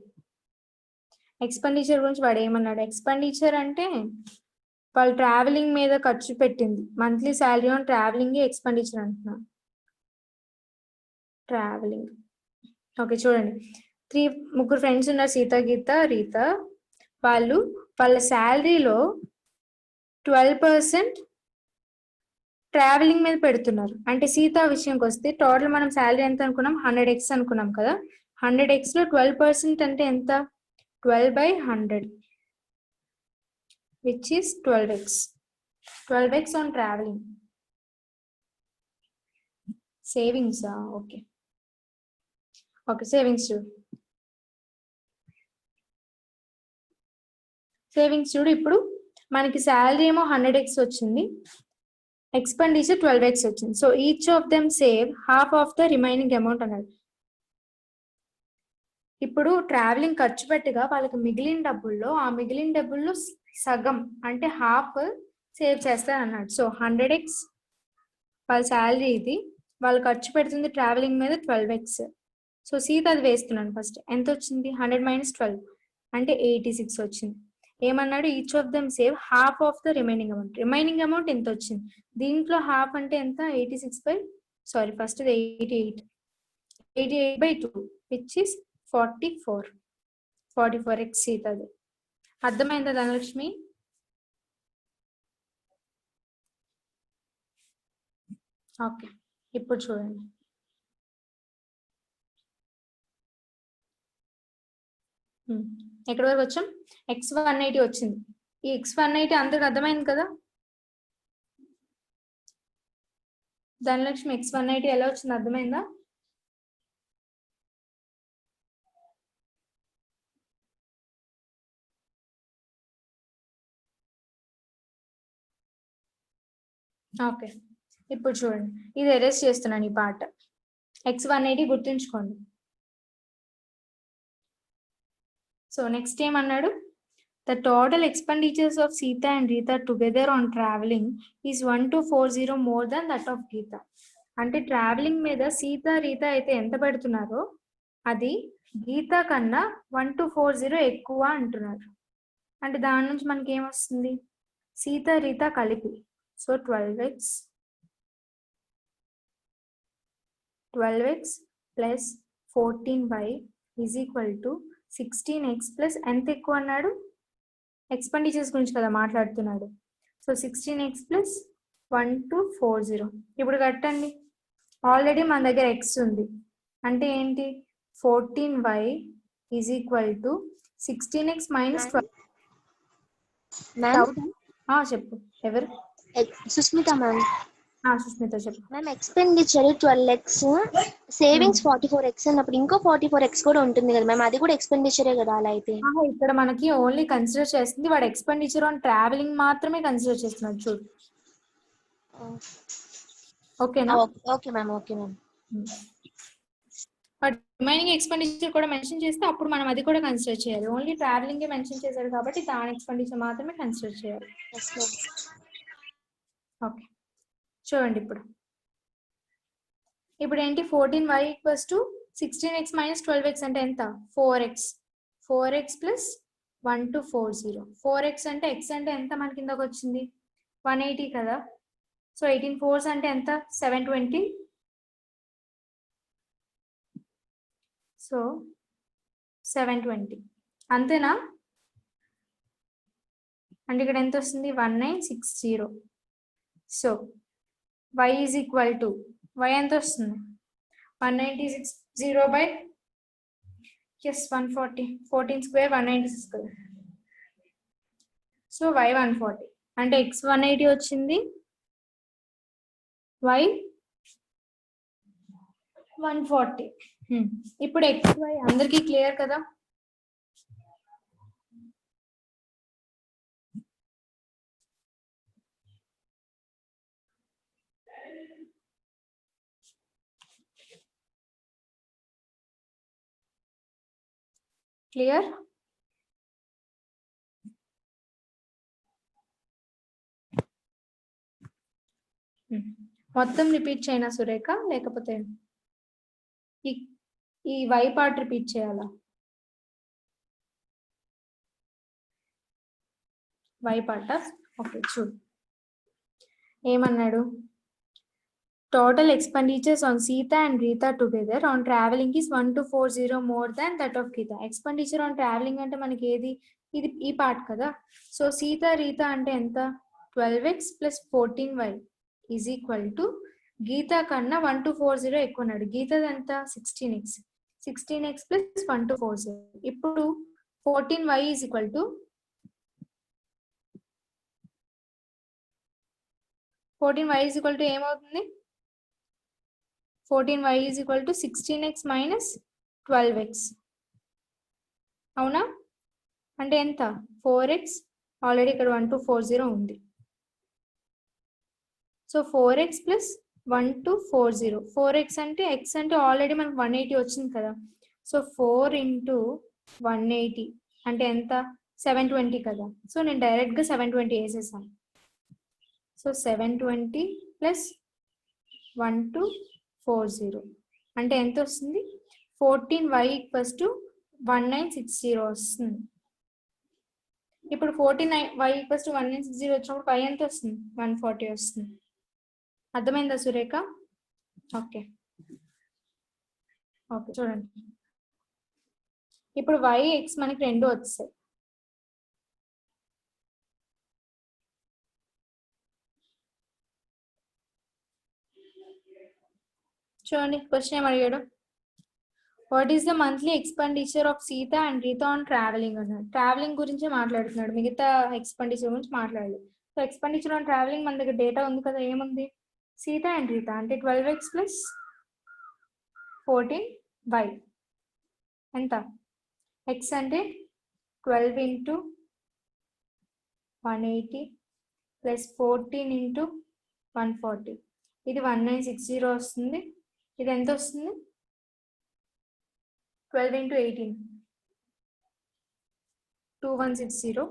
ఎక్స్పెండిచర్ గురించి వాడు ఏమన్నాడు. ఎక్స్పెండిచర్ అంటే వాళ్ళు ట్రావెలింగ్ మీద ఖర్చు పెట్టింది. Monthly salary on travelling expenditure అంటున్నాను. ట్రావెలింగ్. ఓకే చూడండి, ముగ్గురు ఫ్రెండ్స్ ఉన్నారు, సీత, గీత, రీత. వాళ్ళ శాలరీలో 12% ట్రావెలింగ్ మీద పెడుతున్నారు. అంటే సీత విషయంకి వస్తే టోటల్ మనం శాలరీ ఎంత అనుకున్నాం, 100x అనుకున్నాం కదా. 100x లో 12% అంటే ఎంత, 12/100 which is 12x. 12x on traveling. Savings. Okay savings చూడు, ఇప్పుడు మనకి శాలరీ ఏమో 100x వచ్చింది, ఎక్స్పెండిచర్ 12x వచ్చింది. So each of them save half of the remaining amount అన్నాడు. ఇప్పుడు ట్రావెలింగ్ ఖర్చు పెట్టగా వాళ్ళకి మిగిలిన డబ్బుల్లో సగం అంటే హాఫ్ సేవ్ చేస్తారు అన్నాడు. సో 100x వాళ్ళ శాలరీ, ఇది వాళ్ళు ఖర్చు పెడుతుంది ట్రావెలింగ్ మీద 12x. సో సీత అది వేస్తున్నాను ఫస్ట్. ఎంత వచ్చింది, 100 - 12 అంటే 86 వచ్చింది. ఏమన్నాడు, each of them save half of the remaining amount ఎంత వచ్చింది. దీంట్లో హాఫ్ అంటే ఎంత, 86 ఫస్ట్ 88/2 విచ్ ఇస్ 44x సీతది. అర్థమైందా ధనలక్ష్మి? ఓకే ఇప్పుడు చూడండి, ఎక్కడి వరకు వచ్చాం, x 180 వచ్చింది. ఈ x 180 అందరికి అర్థమైంది కదా? ధనలక్ష్మి x 180 ఎలా వచ్చింది, అర్థమైందా? ఓకే ఇప్పుడు చూడండి, ఇది ఎరేస్ చేస్తున్నాను ఈ పార్ట్. x 180 గుర్తుంచుకోండి. సో నెక్స్ట్ ఏమన్నాడు, the total expenditures of Sita and Rita together on travelling is 1240 more than that of Gita. అంటే ట్రావెలింగ్ మీద సీత, రీత అయితే ఎంత పెడుతున్నారో అది గీత కన్నా 1240 ఎక్కువ అంటున్నారు. అంటే దాని నుంచి మనకి ఏమొస్తుంది, సీత, రీత కలిపి. So 12x plus 14y is equal to 16x plus ఎంత ఎక్కువ అన్నాడు, ఎక్స్పెండిచర్స్ గురించి కదా మాట్లాడుతున్నాడు. So 16x plus 1240. ఇప్పుడు కట్టండి. ఆల్రెడీ మన దగ్గర x ఉంది అంటే ఏంటి, 14y is equal to 16x minus 12. చెప్పు ఎవరు? సుస్మిత మ్యామ్. సుస్మిత చెప్పు ma'am. Expenditure 12x, savings 44x అన్నప్పుడు ఇంకో 44x కూడా ఉంటుంది కదా మ్యామ్, అది కూడా ఎక్స్పెండిచరే కదా అలా అయితే? ఇక్కడ మనకి ఓన్లీ కన్సిడర్ చేస్తుంది వాడు ఎక్స్పెండిచర్ ఆన్ ట్రావెలింగ్ మాత్రమే కన్సిడర్ చేస్తున్నాడు చూడు. ఓకేనా? Okay ma'am. Okay ma'am. But remaining expenditure కూడా మెన్షన్ చేస్తే అప్పుడు మనం అది కూడా కన్సిడర్ చేయాలి. ఓన్లీ ట్రావెలింగ్ మెన్షన్ చేశారు కాబట్టి దాని ఎక్స్పెండిచర్ మాత్రమే కన్సిడర్ చేయాలి. ఓకే చూడండి ఇప్పుడు ఏంటి, 14y equals to 16x minus 12x అంటే ఎంత, 4x ప్లస్ 1240. 4x అంటే x అంటే ఎంత మన కిందకు వచ్చింది, 180 కదా. సో 18 4s అంటే ఎంత, 720. సో 720 అంతేనా? అంటే ఇక్కడ ఎంత వస్తుంది, 1960. So y is equal to, y ఎంత వస్తుంది, 190 బై 140, 14 స్క్వేర్ 196 కదా. సో y 140 అంటే x 180 వచ్చింది, y 140. ఇప్పుడు xy అందరికీ క్లియర్ కదా? క్లియర్? మొత్తం రిపీట్ చేయనా సురేఖ, లేకపోతే ఈ వై పార్ట్ రిపీట్ చేయాలా? Y part. ఓకే చూడు ఏమన్నాడు, total expenditures on Sita and Rita together on traveling is 1240 more than that of Geeta. Expenditure on traveling అంటే మనకి ఏది, ఇది ఈ పార్ట్ కదా. సో సీతా రీతా అంటే ఎంత, 12x plus 14y is equal to, Geeta కన్నా 1240 ఎక్కువ ఉన్నాడు. గీతది ఎంత, 16x ప్లస్ 1240. ఇప్పుడు 14y is equal to 14y is equal to ఏమవుతుంది, 14y is equal to 16x minus 12x. అవునా? అంటే ఎంత, 4x. ఆల్రెడీ ఇక్కడ 1240 ఉంది. So 4x plus 1240. 4x అంటే x అంటే ఆల్రెడీ మనకు 180 వచ్చింది కదా. సో 4 ఇంటూ 180 అంటే ఎంత, 720 కదా. సో నేను డైరెక్ట్గా 720 వేసేసాను. సో 720 ప్లస్ 1240 అంటే ఎంత వస్తుంది, 14y ఈక్వల్స్ టు 1960 వస్తుంది. ఇప్పుడు 14y ఈక్వల్స్ టు 1960 వచ్చినప్పుడు y ఎంత వస్తుంది, 140 వస్తుంది. అర్థమైందా సురేఖ? ఓకే చూడండి ఇప్పుడు y x మనకి రెండు వచ్చాయి. చూడండి క్వశ్చన్ ఏం అడిగాడు, what is the monthly expenditure of Sita and Rita on travelling అన్నాడు. ట్రావెలింగ్ గురించి మాట్లాడుతున్నాడు, మిగతా ఎక్స్పెండిచర్ గురించి మాట్లాడలేదు. సో ఎక్స్పెండిచర్ ఆన్ ట్రావెలింగ్ మన దగ్గర డేటా ఉంది కదా, ఏముంది, సీతా అండ్ రీతా అంటే 12x ప్లస్ 14y ఎంత, x అంటే 12 ఇంటూ 180 ప్లస్ 14 ఇంటూ 140, ఇది 1960 వస్తుంది. ఇది ఎంత వస్తుంది, 12 ఇంటూ 18 2160.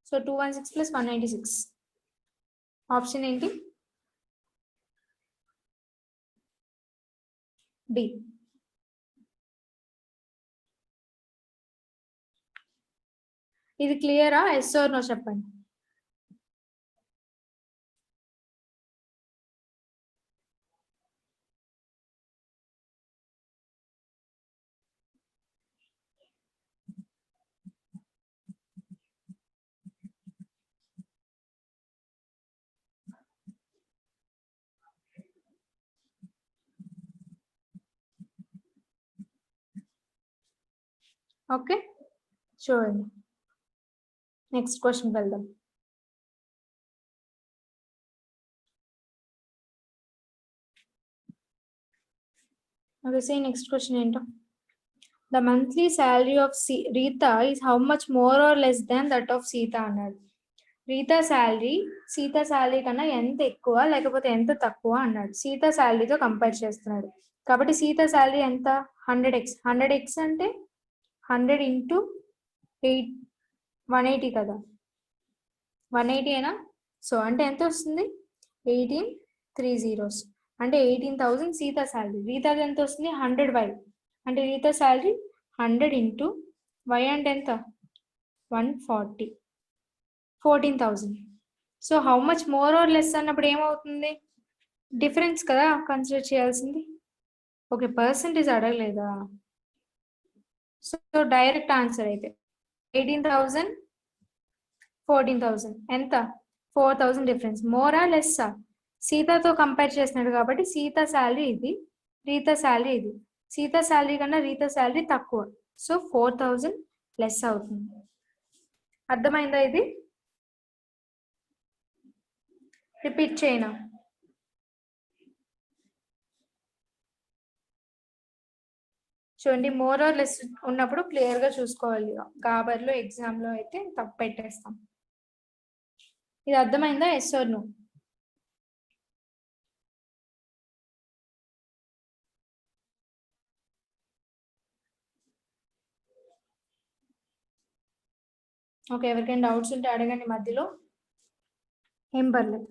So 216 plus 196. ఆప్షన్ ఏంటి, డి. ఇది క్లియరా, ఎస్ ఆర్ నో చెప్పండి. ఓకే, చూడండి నెక్స్ట్ క్వశ్చన్ వెళ్దాం. ఓకే, సీ నెక్స్ట్ క్వశ్చన్ ఏంటో. The monthly salary of Rita is how much more or less than that of Sita అన్నాడు. రీతా శాలరీ సీత శాలరీ కన్నా ఎంత ఎక్కువ లేకపోతే ఎంత తక్కువ అన్నాడు. సీత శాలరీతో కంపేర్ చేస్తున్నాడు కాబట్టి సీత శాలరీ ఎంత? 100x. 100x అంటే 100 ఇంటూ 8, 180 కదా, 180 అయినా. సో అంటే ఎంత వస్తుంది? 18 3 zeros అంటే 18,000 సీత శాలరీ. రీతాది ఎంత వస్తుంది? 100y అంటే రీతా శాలరీ 100 ఇంటూ y అంటే ఎంత? 140, 14,000. So how much more or less అన్నప్పుడు ఏమవుతుంది? డిఫరెన్స్ కదా కన్సిడర్ చేయాల్సింది. ఓకే, పర్సెంటేజ్ అడగలేదా? సో డైరెక్ట్ ఆన్సర్ అయితే 18,000 14,000 ఎంత? 4,000 డిఫరెన్స్. మోరా లెస్సా? సీతతో కంపేర్ చేస్తున్నాడు కాబట్టి సీత శాలరీ ఇది, రీతా శాలరీ ఇది. సీత శాలరీ కన్నా రీతా శాలరీ తక్కువ, సో 4,000 లెస్ అవుతుంది. అర్థమైందా? ఇది రిపీట్ చేయనా? చూడండి, మోర్ ఆర్ లెస్ ఉన్నప్పుడు క్లియర్ గా చూసుకోవాలి. గాబర్లో ఎగ్జామ్ లో అయితే తప్పు పెట్టేస్తాం. ఇది అర్థమైందా? Yes or no? ఓకే, ఎవరికైనా డౌట్స్ ఉంటే అడగండి మధ్యలో, ఏం పర్లేదు.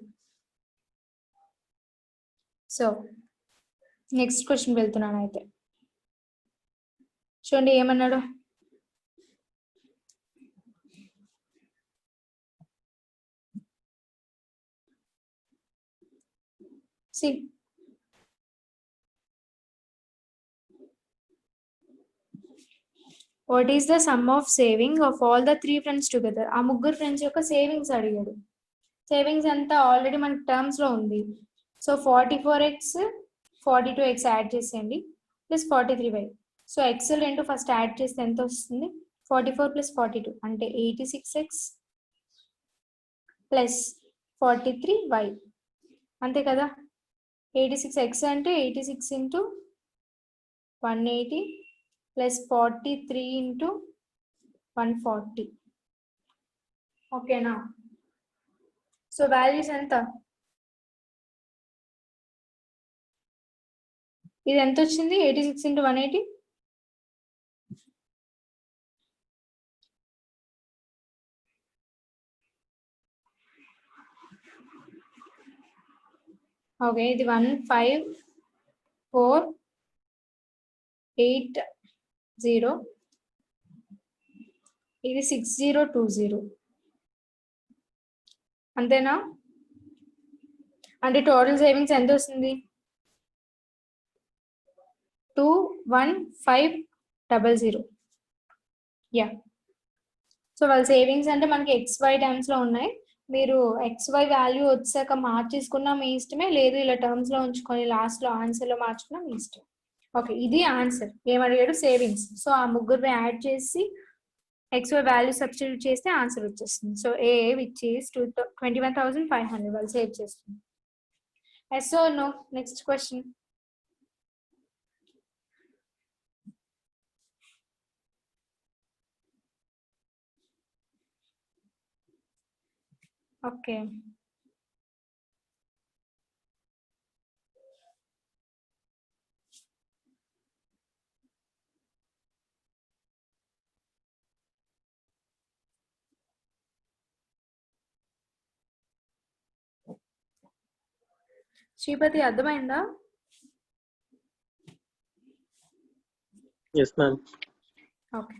సో నెక్స్ట్ క్వశ్చన్ వెళ్తున్నాను అయితే. చూడండి ఏమన్నాడు. See what is the sum of saving of all the 3 friends together. ఆ ముగ్గురు ఫ్రెండ్స్ యొక్క సేవింగ్స్ అడిగాడు. సేవింగ్స్ అంతా ఆల్రెడీ మన టర్మ్స్ లో ఉంది. సో 44x 42x యాడ్ చేసేయండి ప్లస్ 43y. సో ఎక్సెల్ రెండు ఫస్ట్ యాడ్ చేస్తే ఎంత వస్తుంది? 44 ప్లస్ 42 అంటే 86x ప్లస్ 43y, అంతే కదా. 86x అంటే 86 ఇంటూ 180 ప్లస్ 43 ఇంటూ 140. ఓకేనా? సో వాల్యూస్ ఎంత? ఇది ఎంత వచ్చింది? 86 ఇంటూ 180. ఓకే, ఇది 15480, ఇది 6020, అంతేనా? అంటే టోటల్ సేవింగ్స్ ఎంత వస్తుంది? 21500. యా. సో వాళ్ళ సేవింగ్స్ అంటే మనకి XY టర్మ్స్ లో ఉన్నాయి. మీరు XY వాల్యూ వచ్చాక మార్చేసుకున్నా మీ ఇష్టమే, లేదు ఇలా టర్మ్స్ లో ఉంచుకొని లాస్ట్ లో ఆన్సర్ లో మార్చుకున్నా మీ ఇష్టం. ఓకే, ఇది ఆన్సర్. ఏమడిగాడు? సేవింగ్స్. సో ఆ ముగ్గురు యాడ్ చేసి XY వాల్యూ సబ్స్టిట్యూట్ చేస్తే ఆన్సర్ వచ్చేస్తుంది. సో A విచ్ ఈస్ 21,500 వాళ్ళు సేవ్ చేస్తుంది. Yes or no? Next question. Okay, Sripati అర్థమైందా? Yes ma'am. Okay,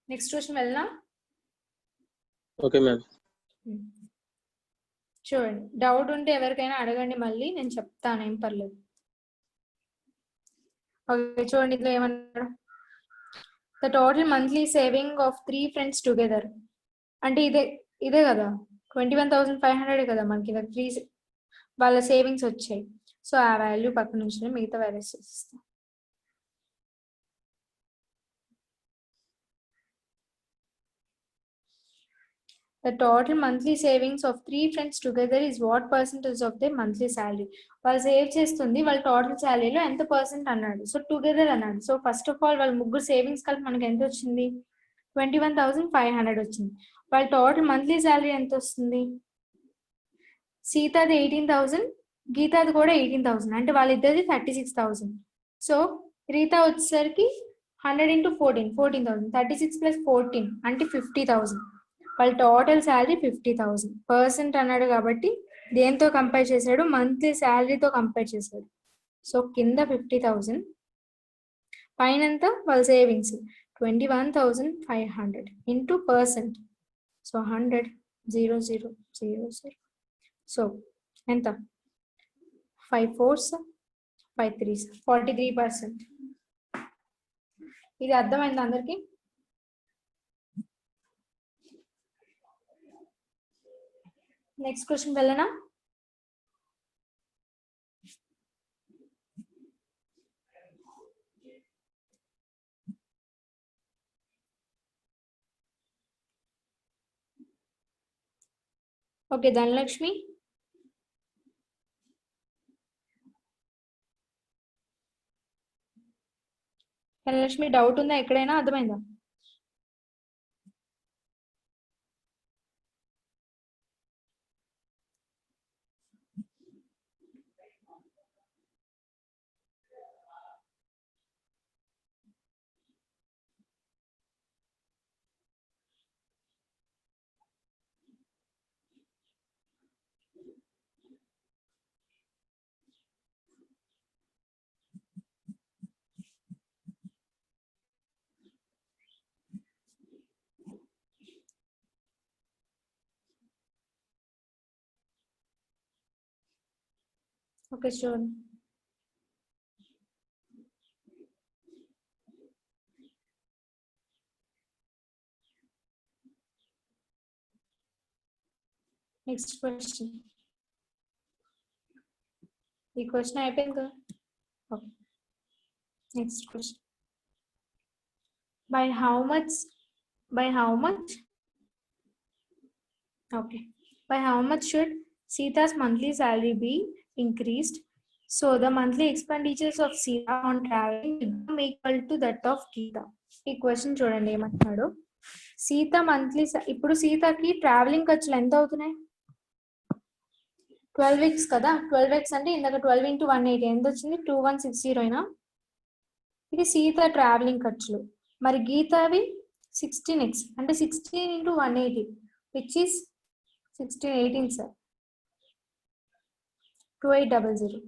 next question వెళ్ళనా? Okay ma'am. చూడండి, డౌట్ ఉంటే ఎవరికైనా అడగండి, మళ్ళీ నేను చెప్తాను, ఏం పర్లేదు. ఓకే, చూడండి ఇందులో ఏమన్నాడు. The total monthly saving of 3 friends together అంటే ఇదే కదా, 21,500 కదా మనకి. 3 వాళ్ళ సేవింగ్స్ వచ్చాయి. సో ఆ వాల్యూ పక్కన నుంచి మిగతా వాల్యూస్ ఇస్తాం. The total monthly savings of 3 friends together is what percentage of their monthly salary? వాళ్ళు సేవ్ చేస్తుంది వాళ్ళ టోటల్ శాలరీలో ఎంత పర్సెంట్ అన్నాడు. సో టుగెదర్ అన్నాడు. సో ఫస్ట్ ఆఫ్ ఆల్ వాళ్ళ ముగ్గురు సేవింగ్స్ కలిపి మనకి ఎంత వచ్చింది? 21,500 వచ్చింది. వాళ్ళ టోటల్ మంత్లీ శాలరీ ఎంత వస్తుంది? సీతాది 18,000, గీతాది కూడా 18,000, అంటే వాళ్ళిద్దరిది 36,000. సో రీతా వచ్చేసరికి 100 into 14, 14,000. 36 plus 14 అంటే 50,000. వాళ్ళ టోటల్ శాలరీ 50,000. పర్సెంట్ అన్నాడు కాబట్టి దేంతో కంపేర్ చేశాడు? మంత్లీ శాలరీతో కంపేర్ చేశాడు. సో కింద 50,000, పైన ఎంత? వాళ్ళ savings 21,500 into percent. So 100, 0, 0, 0, 0. So ఎంత? 5 4s, 5 3s, 43%. ఇది అర్థమైంది అందరికి? నెక్స్ట్ క్వశ్చన్ వెళ్ళనా? ఓకే ధనలక్ష్మి. ధనలక్ష్మి డౌట్ ఉందా ఎక్కడైనా? అర్థమైందా? Okay sure. Next question. ఈ క్వశ్చన్ అయిపోయింది కదా? Okay next question. By how much? Okay. By how much should Sita's monthly salary be increased so the monthly expenditures of Sita on traveling become equal to that of Geeta? ఈ question చూడండి ఏమంటున్నాడు. Sita monthly, ఇప్పుడు సీతకి travelling ఖర్చులు ఎంత అవుతున్నాయి? 12 weeks కదా. 12 weeks అంటే ఇందాక 12 into 180 ఎంత వచ్చింది? 2160 అయినా. ఇది సీత ట్రావెలింగ్ ఖర్చులు. మరి గీతావి 16x అంటే 16 into 180 which is 1618 సార్ 2800.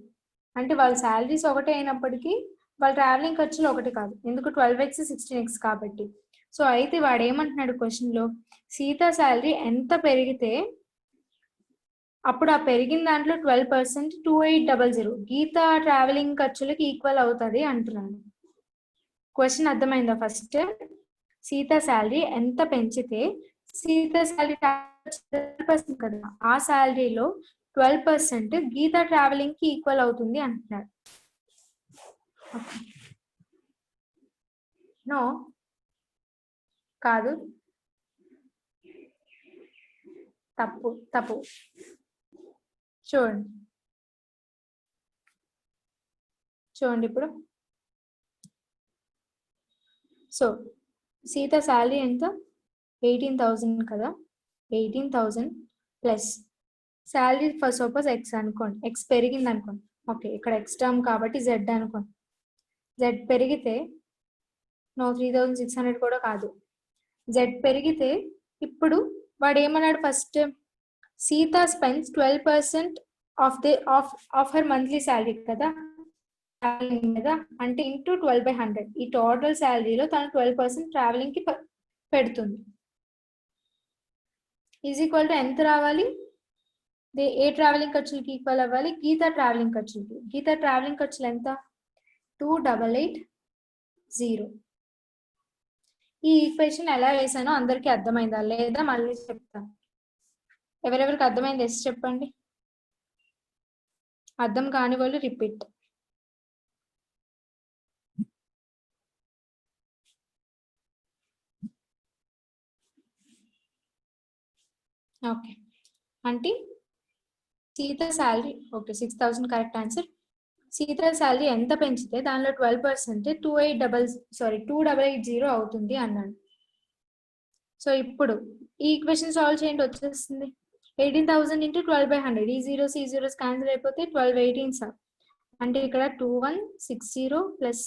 అంటే వాళ్ళ శాలరీస్ ఒకటే అయినప్పటికీ వాళ్ళ ట్రావెలింగ్ ఖర్చులు ఒకటి కాదు. ఎందుకు? 12x 16x కాబట్టి. సో అయితే వాడు ఏమంటున్నాడు క్వశ్చన్ లో, సీత శాలరీ ఎంత పెరిగితే అప్పుడు ఆ పెరిగిన దాంట్లో 12% 2800 గీత ట్రావెలింగ్ ఖర్చులకి ఈక్వల్ అవుతుంది అంటున్నాడు. క్వశ్చన్ అర్థమైందా? ఫస్ట్ సీత శాలరీ ఎంత పెంచితే సీత శాలరీ 12% కదా, ఆ శాలరీలో 12% గీత ట్రావెలింగ్ కి ఈక్వల్ అవుతుంది అంటున్నాడు. నో కాదు, తప్పు తప్పు. చూడండి ఇప్పుడు. సో సీత శాలరీ ఎంత? 18,000 కదా. 18,000 plus salary for suppose X అనుకోండి, ఎక్స్ పెరిగింది అనుకోండి. ఓకే ఇక్కడ ఎక్స్ టర్మ్ కాబట్టి జెడ్ అనుకోండి. జెడ్ పెరిగితే 3,600 కూడా కాదు. జెడ్ పెరిగితే ఇప్పుడు వాడు ఏమన్నాడు? First Sita spends 12% of her monthly salary కదా, కదా అంటే ఇంటూ 12/100. ఈ టోటల్ శాలరీలో తను 12% ట్రావెలింగ్ కి పెడుతుంది. ఈజ్ ఈక్వల్ టు ఎంత రావాలి? ఏ ట్రావెలింగ్ ఖర్చులకి ఈక్వల్ అవ్వాలి? గీత ట్రావెలింగ్ ఖర్చులకి. గీత ట్రావెలింగ్ ఖర్చులు ఎంత? 2880. ఈ ఈక్వేషన్ ఎలా వేసానో అందరికి అర్థమైందా లేదా మళ్ళీ చెప్తాను. ఎవరెవరికి అర్థమైంది ఎస్ చెప్పండి. అర్థం కాని వాళ్ళు రిపీట్. ఓకే, అంటే Sita salary, okay 6,000 correct answer. Sita salary ఎంత పెంచితే దానిలో 12% 2,880 అవుతుంది అన్నాడు. సో ఇప్పుడు ఈ ఈక్వేషన్ సాల్వ్ చేయండి, వచ్చేస్తుంది 18,000 ఇంటూ 12/100. ఈ జీరోస్ క్యాన్సిల్ అయిపోతే 12/18 అంటే ఇక్కడ 2160 plus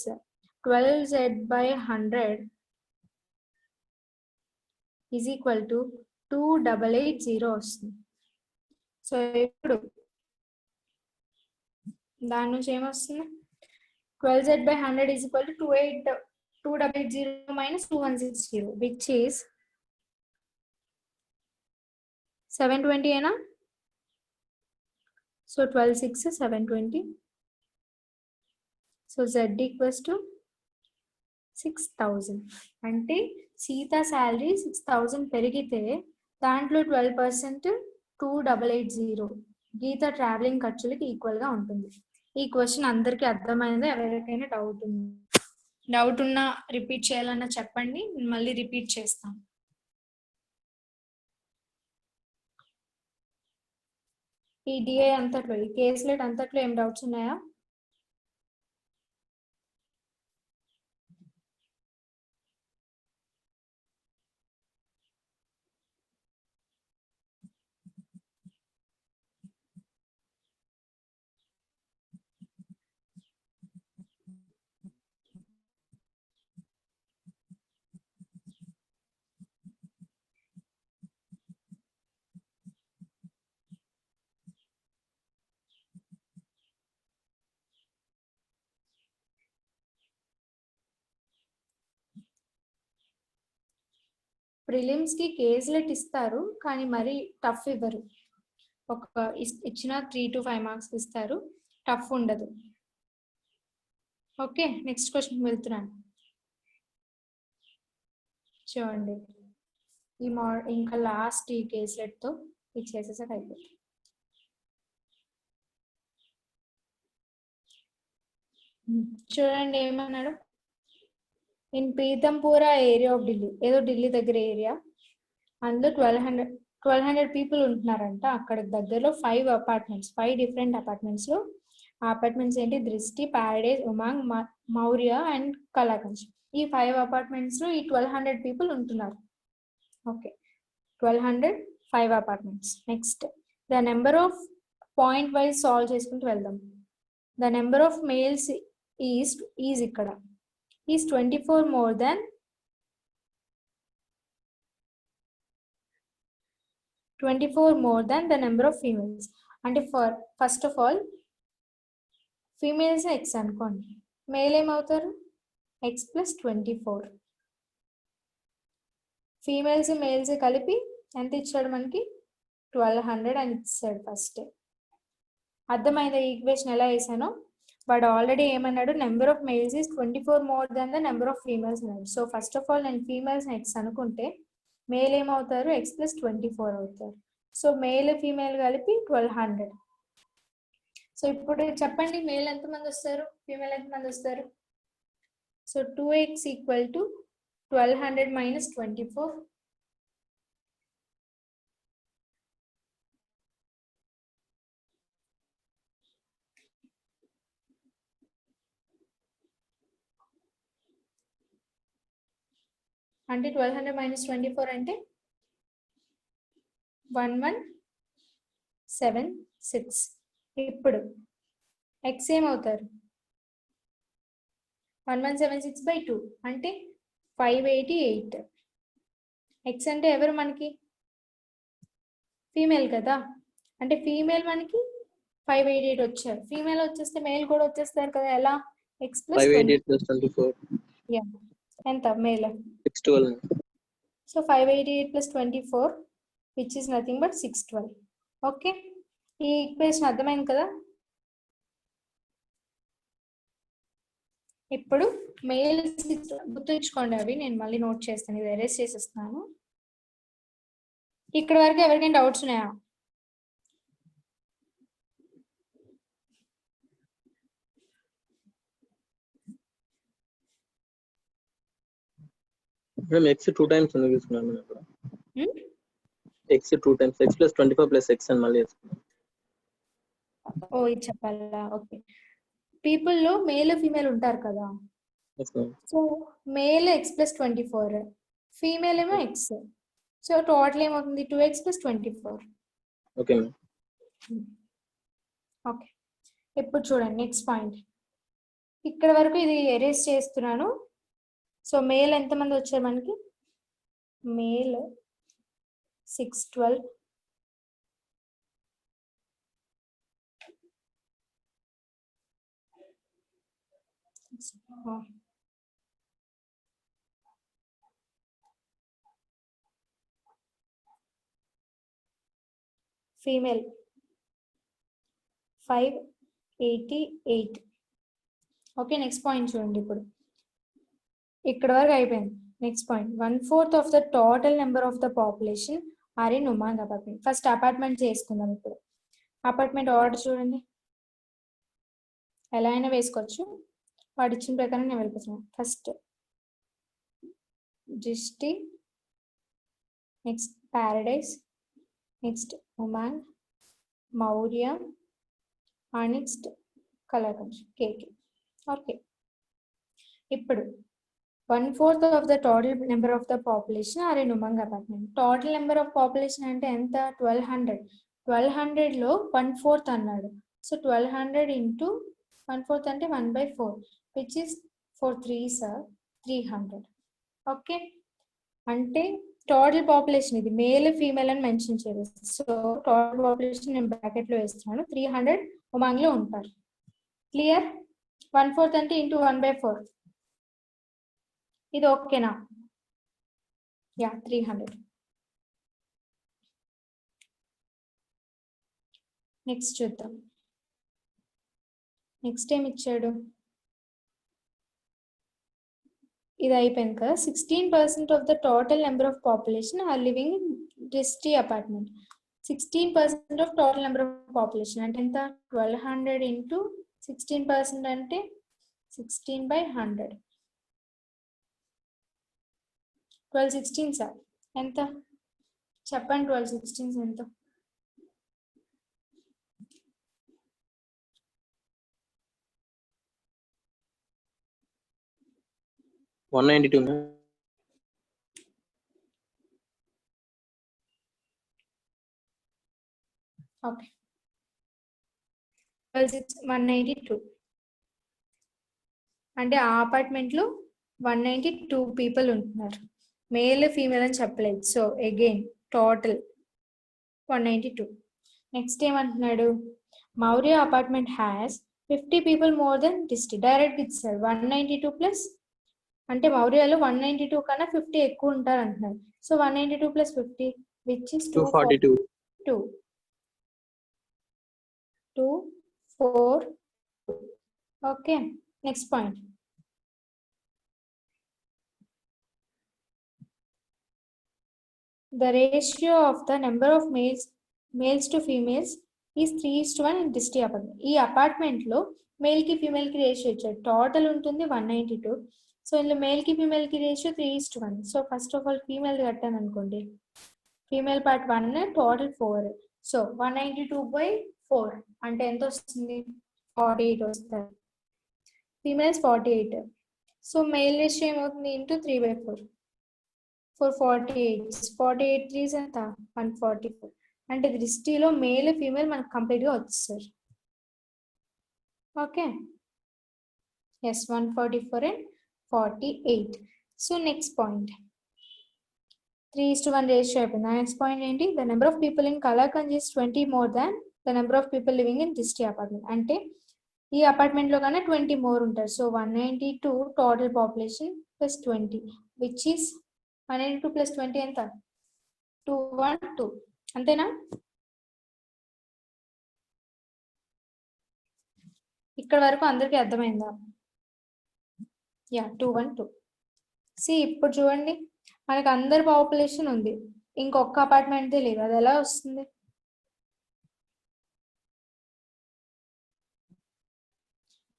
12z/100 is equal to 2880 వస్తుంది. సో ఇప్పుడు దాని నుంచి ఏమొస్తుంది, 12z/100 is equal to 280 minus 2160 which is 720 అయినా. So 12 6 720. So z equals to 6,000. అంటే సీత శాలరీ 6,000 పెరిగితే దాంట్లో 12% 2,880 గీత ట్రావెలింగ్ ఖర్చులకి ఈక్వల్ గా ఉంటుంది. ఈ క్వశ్చన్ అందరికీ అర్థమైందా? ఎవరికైనా డౌట్ ఉన్నా రిపీట్ చేయాలన్నా చెప్పండి, మళ్ళీ రిపీట్ చేస్తాను. ఈ డిఐ అంతట్లో, ఈ కేసులెట్ అంతట్లో ఏం డౌట్స్ ఉన్నాయా? ప్రిలిమ్స్ కి కేసులెట్ ఇస్తారు కానీ మరీ టఫ్ ఇవ్వరు. ఒక ఇచ్చిన 3 to 5 మార్క్స్ ఇస్తారు, టఫ్ ఉండదు. ఓకే, నెక్స్ట్ క్వశ్చన్ వెళ్తున్నాను. చూడండి, ఇంకా లాస్ట్ ఈ కేసులెట్ తో ఇది చేసేసాక అయిపోతుంది. చూడండి ఏమన్నాడు, ఇన్ పీతంపూరా ఏరియా ఆఫ్ ఢిల్లీ, ఏదో ఢిల్లీ దగ్గర ఏరియా, అందులో 1200 పీపుల్ ఉంటున్నారంట. అక్కడ దగ్గరలో 5 డిఫరెంట్ అపార్ట్మెంట్స్ లో, ఆ అపార్ట్మెంట్స్ ఏంటి, దృష్టి, ప్యారడైజ్, ఉమాంగ్, మౌర్య అండ్ కళాకంజ్. ఈ 5 అపార్ట్మెంట్స్ లో ఈ 1200 పీపుల్ ఉంటున్నారు. Okay, 1200 5 apartments. Next the number of point wise solve చేసుకుంటూ వెళ్దాం. The number of males is ఇక్కడ is 24 more than the number of females. అంటే first of all females x అనుకోండి, మేల్ ఏమవుతారు ఎక్స్ ప్లస్ 24. ఫీమేల్స్ మేల్స్ కలిపి ఎంత ఇచ్చాడు మనకి, 1200 అని ఇచ్చాడు ఫస్ట్. అర్థమైందా ఈ ఈక్వేషన్ ఎలా వేసానో? వాడు ఆల్రెడీ ఏమన్నాడు, number of males is 24 more than the number of females అన్నాడు. సో ఫస్ట్ ఆఫ్ ఆల్ నేను ఫీమేల్స్ ఎక్స్ అనుకుంటే మేల్ ఏమవుతారు, ఎక్స్ ప్లస్ 24 అవుతారు. సో మేల్ ఫీమేల్ కలిపి 1200. సో ఇప్పుడు చెప్పండి, మేల్ ఎంతమంది వస్తారు, ఫీమేల్ ఎంతమంది వస్తారు? So 2x equal to 1200 minus 24. అంటే 1200 మైనస్ 24 అంటే 1176. ఇప్పుడు ఎక్స్ ఏమవుతారు, 1176/2 అంటే 588. ఎక్స్ అంటే ఎవరు మనకి, ఫీమేల్ కదా, అంటే ఫీమేల్ మనకి 588 వచ్చారు. ఫీమేల్ వచ్చేస్తే మేల్ కూడా వచ్చేస్తారు కదా, ఎలా, ఎక్స్ ప్లస్ 24 ఎంత male 612. So 588 plus 24 which is nothing but 612. Okay, ఈ ఈక్వేషన్ అర్థమైంది కదా? ఇప్పుడు మేల్ గుర్తుంచుకోండి, అవి నేను మళ్ళీ నోట్ చేస్తాను, ఇది ఎరేస్ చేసేస్తున్నాను. ఇక్కడ వరకు ఎవరికైనా డౌట్స్ ఉన్నాయా? మేడం x 2 times ఎందుకు తీసుకున్నాను మేడం ఇక్కడ? x 2 times x plus 24 plus x అని మళ్ళీ వేసుకున్నాం. ఓ ఇది చెప్పాలా? ఓకే. పీపుల్ లో మేల్ ఫీమేల్ ఉంటారు కదా. Yes, ma'am. So male x plus 24, female ఏమో x. సో టోటల్ ఏమవుతుంది 2x plus 24. Okay ma'am. Okay, ఇప్పుడు చూడండి నెక్స్ట్ పాయింట్. ఇక్కడ వరకు ఇది ఎరేస్ చేస్తున్నాను. సో మేల్ ఎంతమంది వచ్చారు మనకి? Male 612, female 588. Okay, next point చూడండి. ఇప్పుడు ఇక్కడ వరకు అయిపోయింది. Next point, 1/4 of the total number of the population are in Umang apartment. First apartment చేసుకుందాం. ఇప్పుడు అపార్ట్మెంట్ ఆర్డర్ చూడండి, ఎలా అయినా వేసుకోవచ్చు, వాడు ఇచ్చిన ప్రకారం నేను వెళ్ళిపోతున్నాను. First Drishti, next Paradise, next Umang, Maurya, and next Kalakanj KK. Okay, ఇప్పుడు 1/4 of the total number of the population are in Umang apartment. Total number of population అంటే ఎంత? 1200. 1200లో 1/4 అన్నాడు. సో 1200 ఇంటూ 1/4 అంటే 1/4, which is 4 3s are 300. Okay, అంటే టోటల్ పాపులేషన్ ఇది male female అని mention చేయలేదు. So total population నేను బ్రాకెట్ లో వేస్తున్నాను. 300 ఉమాంగ్ లో ఉంటారు. క్లియర్? 1/4 అంటే ఇంటూ 1/4. ఇది ఓకేనా? యా, 300. నెక్స్ట్ చూద్దాం. నెక్స్ట్ ఏం ఇచ్చాడు? ఇది అయిపోయింది కదా. 16% of the total number of population are living in Drishti apartment. 16% of total number of population అంటే ఎంత? 1200 ఇంటూ 16% అంటే 16/100. 12/16 ఎంత చెప్పండి? 12/16 ఎంత? $192 ma'am. ఓకే, 192 అంటే ఆ అపార్ట్మెంట్ లో 192 పీపుల్ ఉంటున్నారు. మేల్ ఫీమేల్ అని చెప్పలేదు. So again total 192. నెక్స్ట్ ఏమంటున్నాడు? Maurya apartment has 50 people more than Drishti. Direct ఇచ్చాడు 192 ప్లస్ అంటే మౌర్యలో 192 కన్నా 50 ఎక్కువ ఉంటారు అంటున్నారు. So 192 plus 50 which is 242. 242. Okay, next point. The ratio of the number of males to females is 3:1 in disti apartment. ఈ apartment లో male కి ఫీమేల్ కి రేషియో ఇచ్చాడు. టోటల్ ఉంటుంది 192. సో ఇందులో మేల్ కి ఫీమేల్ కి ratio 3:1. So first of all female కట్టాను అనుకోండి. Female part 1, total 4. సో 192/4 అంటే ఎంత వస్తుంది? 48 వస్తుంది. ఫీమేల్స్ 48. సో మేల్ రేషియో ఏమవుతుంది? ఇంటూ 3/4. 48 3s ఎంత? 144. అంటే దృష్టిలో మేల్ ఫీమేల్ మనకు కంప్లీట్ గా వచ్చేసారు. Okay, yes 144 and 48. So next point 3:1 ratio అయిపోయింది. నెక్స్ట్ పాయింట్ ఏంటి? The number of people in Kalakanj is 20 more than the number of people living in Drishti apartment. అంటే ఈ అపార్ట్మెంట్ లో కన్నా 20 more ఉంటారు. So 192 total population plus 20 which is 192 plus 20 ఎంత? 212. అంతేనా? ఇక్కడ వరకు అందరికి అర్థమైందా? యా, 212. ఇప్పుడు చూడండి, మనకు అందరి పాపులేషన్ ఉంది, ఇంకొక అపార్ట్మెంట్ లేదు. అది ఎలా వస్తుంది?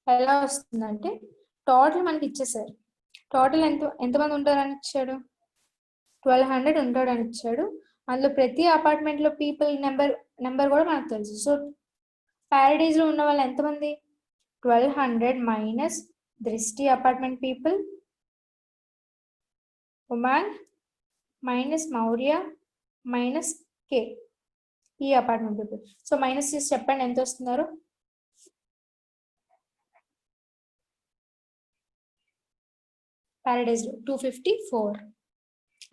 ఎలా వస్తుందంటే టోటల్ మనకి ఇచ్చేసారు. టోటల్ ఎంతమంది ఉంటారని ఇచ్చాడు? 1200 ఉంటాడని ఇచ్చాడు. అందులో ప్రతి అపార్ట్మెంట్ లో పీపుల్ నెంబర్ కూడా మనకు తెలుసు. సో ప్యారడైజ్ లో ఉన్న వాళ్ళు ఎంతమంది? 1200 minus Drishti apartment people, Umang minus Maurya minus K ఈ అపార్ట్మెంట్ పీపుల్. సో మైనస్ చేసి చెప్పండి ఎంత వస్తున్నారు? ప్యారడైజ్ లో 254.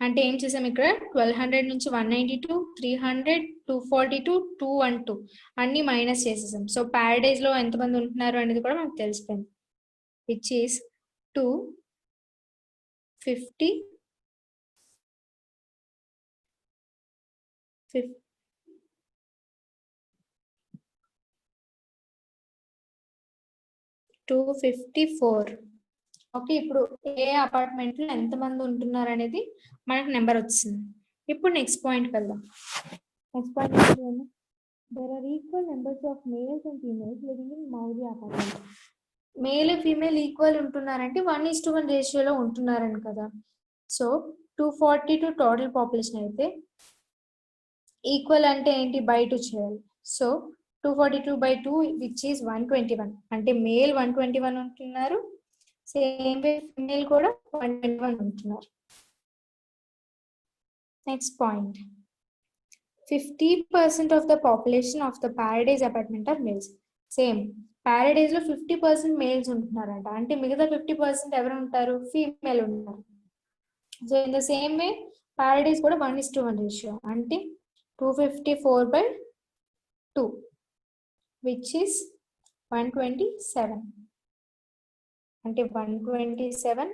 అంటే ఏం చేసాం ఇక్కడ? 1200 నుంచి 192, 300, 242, 212 అన్ని మైనస్ చేసేసాం. సో ప్యారడైజ్ లో ఎంతమంది ఉంటున్నారు అనేది కూడా మనకు తెలిసిపోయింది, విచ్ ఈస్ 254 ఓకే. ఇప్పుడు ఏ అపార్ట్మెంట్ లో ఎంతమంది ఉంటున్నారు అనేది మనకు నెంబర్ వచ్చింది. ఇప్పుడు నెక్స్ట్ పాయింట్ వెళ్దాం. నెక్స్ట్ పాయింట్ ఏంటి? There are equal numbers of males and females living in Maurya apartment. Male female equal ఉంటున్నారంటే 1:1 రేషియోలో ఉంటున్నారని కదా. సో 242 టోటల్ పాపులేషన్ అయితే ఈక్వల్ అంటే ఏంటి? బై 2 చేయాలి. So 242/2 which is 121. అంటే మేల్ 121 ఉంటున్నారు, సేమ్ వే ఫీమేల్ కూడా 121 ఉంటున్నారు. Next point, 50% of the population of the paradise apartment are males. Same paradise లో 50% మేల్స్ ఉంటున్నారంట. అంటే మిగతా 50% ఎవరు ఉంటారు? ఫీమేల్ ఉంటారు. So in the same way Paradise కూడా 1:1 రేషియో. అంటే 254/2 విచ్ ఈస్ 127. అంటే 127.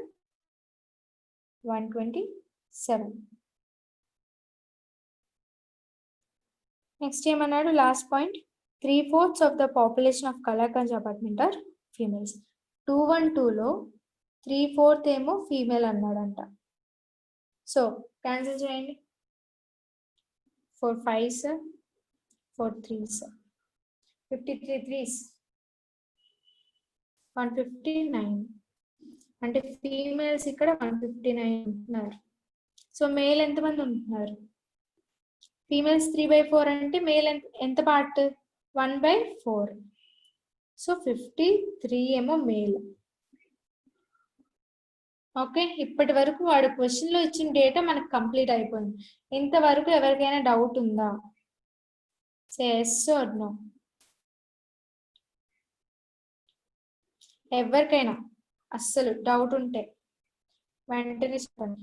నెక్స్ట్ ఏమన్నాడు? Last point, 3/4 of the population of Kalakanj apartment are females. 212లో 3/4 ఏమో ఫీమేల్ అన్నాడంట. సో క్యాన్సిల్ చేయండి. 4 5s, 4 3s, 53 3s, 159. అంటే ఫీమేల్స్ ఇక్కడ 159 ఉంటున్నారు. సో మేల్ ఎంతమంది ఉంటున్నారు? ఫీమేల్స్ 3/4 అంటే మేల్ ఎంత పార్ట్? 1/4. సో 53 ఏమో మేల్. ఓకే, ఇప్పటి వరకు వాడు క్వశ్చన్ లో ఇచ్చిన డేటా మనకు కంప్లీట్ అయిపోయింది. ఇంతవరకు ఎవరికైనా డౌట్ ఉందా? సే yes or no. ఎవరికైనా అస్సలు డౌట్ ఉంటే వెంటనే చెప్పండి.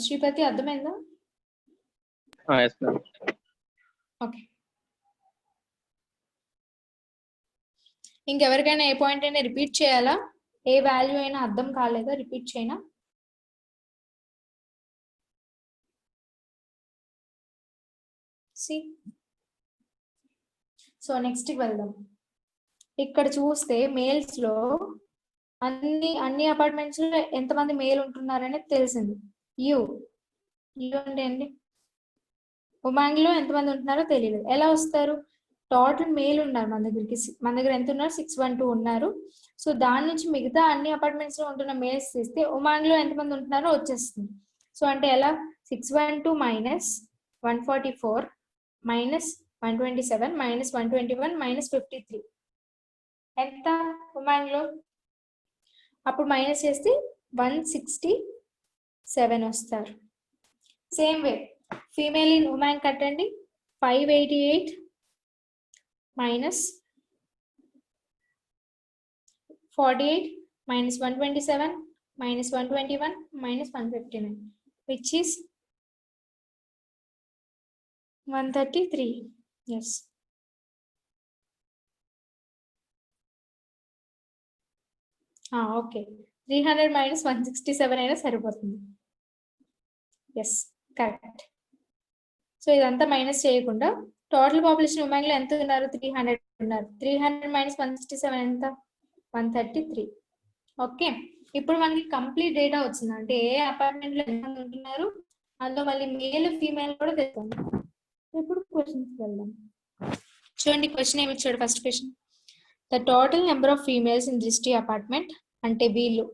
శ్రీపతి అర్థమైందా? yes ma'am. ఓకే, ఇంకెవరికైనా ఏ పాయింట్ అయినా రిపీట్ చేయాలా? ఏ వాల్యూ అయినా అర్థం కాలేదా? రిపీట్ చేయనా? సో నెక్స్ట్ కి వెళ్దాం. ఇక్కడ చూస్తే మేల్స్ లో అన్ని అపార్ట్మెంట్స్ లో ఎంతమంది మేల్ ఉంటున్నారని తెలిసింది. యూ అంటే ఏంటి? ఉమాంగ్ లో ఎంతమంది ఉంటున్నారో తెలియదు. ఎలా వస్తారు? టోటల్ మేల్ ఉన్నారు మన దగ్గర ఎంత ఉన్నారు? 612 ఉన్నారు. సో దాని నుంచి మిగతా అన్ని అపార్ట్మెంట్స్ లో ఉంటున్న మేల్స్ తీస్తే ఉమాంగ్ లో ఎంతమంది ఉంటున్నారో వచ్చేస్తుంది. సో అంటే ఎలా? 612 మైనస్ 144 మైనస్ 127 మైనస్ 121 మైనస్ 53 ఎంత ఉమాంగ్ లో? అప్పుడు మైనస్ చేస్తే 167 వస్తారు. Same way female in Umang కట్టండి. 588 minus 48 minus 127 minus 121 minus 159 which is 133. yes. Okay, 300 minus 167 అయినా సరిపోతుంది. Yes, correct. సో ఇదంతా మైనస్ చేయకుండా టోటల్ పాపులేషన్ ఉమాంగ్ లో ఎంత ఉన్నారు? 300 ఉన్నారు. 300 మైనస్ 167 ఎంత? 133. ఓకే, ఇప్పుడు మనకి కంప్లీట్ డేటా వచ్చింది. అంటే ఏ అపార్ట్మెంట్ లో ఎంతమంది ఉంటున్నారు, అందులో మళ్ళీ మేల్ ఫీమేల్ కూడా తెస్తాం. ఇప్పుడు క్వశ్చన్స్ వెళ్దాం. చూడండి క్వశ్చన్ ఏమి ఇచ్చాడు? First question, The total number of females in Drishti apartment అంటే వీళ్ళు.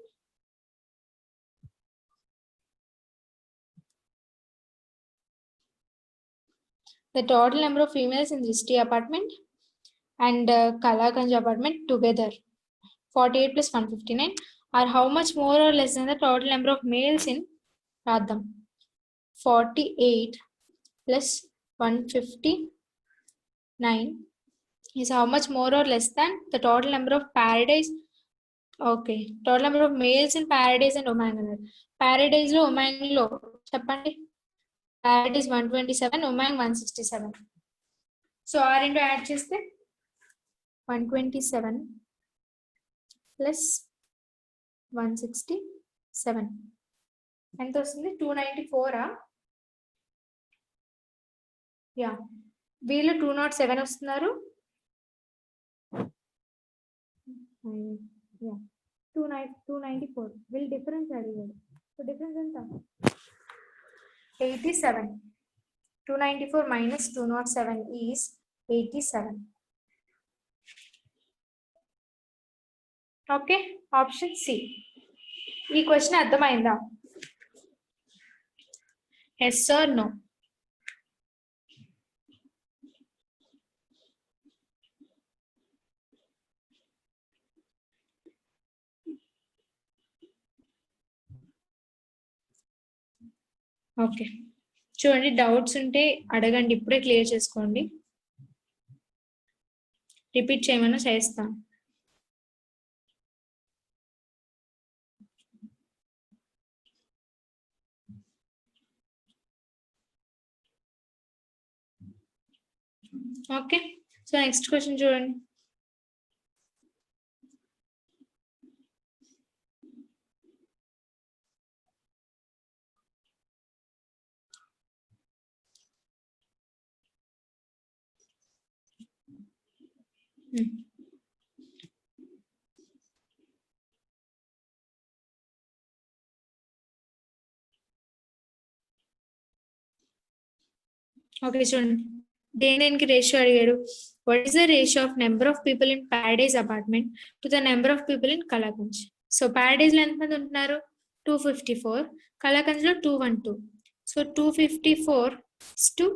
The total number of females in Drishti apartment and Kalakanj apartment together 48 plus 159 are how much more or less than the total number of males in Radham? 48 plus 159 is how much more or less than the total number of paradise. Okay, total number of males in paradise and Omang. Paradise lo Omang lo cheppandi. Paradise 127, Omang 167. So R into add cheste 127 plus 167. ఎంత వస్తుంది 294 yeah వీళ్ళు 207 వస్తున్నారు. 294 వీళ్ళు difference అడిగారు. So difference ఎంత 87. 294 minus 207 is 87. Okay, option C. ఈ క్వశ్చన్ అర్థమైందా? Yes or no? ఓకే, చూడండి, డౌట్స్ ఉంటే అడగండి, ఇప్పుడే క్లియర్ చేసుకోండి. రిపీట్ చేయమన్నా చేస్తాను. ఓకే, సో నెక్స్ట్ క్వశ్చన్ చూడండి. ఓకే, చూడండి, దేనికి రేషియో అడిగాడు. What is the ratio of number of people in Paradise apartment to the number of people in Kalakanj? So Paradise లో ఎంతమంది ఉంటున్నారు? 254. కలాకంజ్ లో 212. So 254 to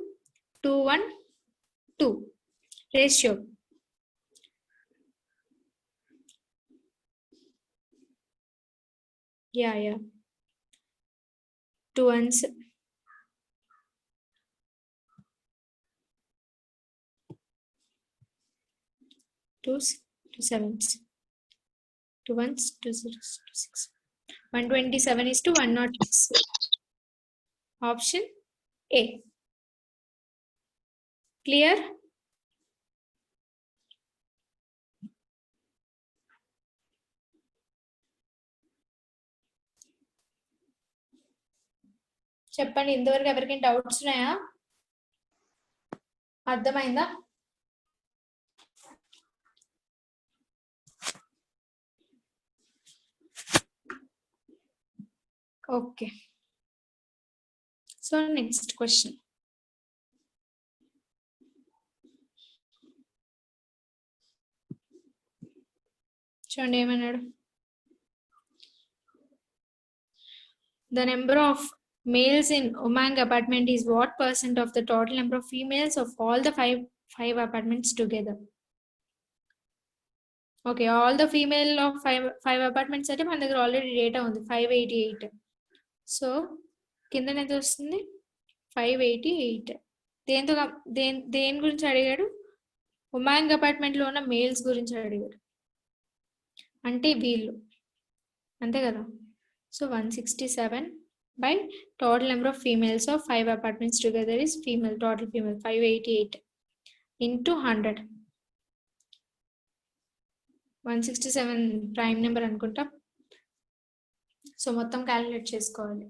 212 ratio. Yeah 2 ones. 2s, 2 sevens, 2 ones, 2 zeros, 2 6. 127 is to 106. Option A. Clear? చెప్పండి, ఇంతవరకు ఎవరికైనా doubts ఉన్నాయా? అర్థమైందా? Okay, so next question. చూడండి ఏమన్నాడు. The number of males in Omang apartment is what percent of the total number of females of all the five apartments together? Okay, all the female of five apartments అంటే మన దగ్గర already data ఉంది 588. So కింద ఎంత వస్తుంది 588. దేని గురించి అడిగాడు? ఉమాంగ్ అపార్ట్మెంట్ లో ఉన్న మేల్స్ గురించి అడిగాడు, అంటే వీళ్ళు, అంతే కదా. So 167 by total number of females of 5 apartments together is female, total female 588 into 100. 167 prime number అనుకుంటా. సో మొత్తం క్యాలిక్యులేట్ చేసుకోవాలి.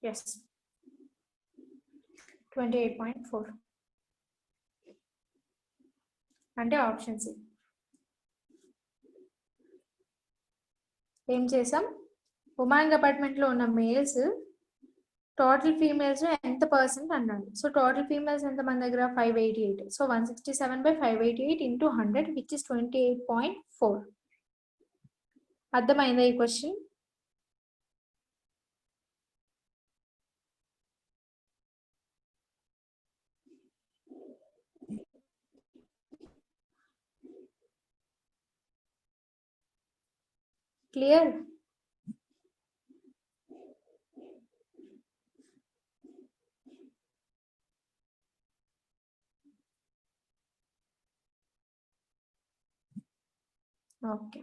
yes 28.4 అంటే ఆప్షన్ సి. ఏం చేసాం? ఉమాంగ్ అపార్ట్మెంట్ లో ఉన్న మేల్స్ టోటల్ ఫీమేల్స్ ఎంత పర్సెంట్ అన్నాడు. సో టోటల్ ఫీమేల్స్ ఎంత మన దగ్గర 588. So 167/588 into 100 which is 28.4. అర్థమైందా ఈ question? Clear? Okay,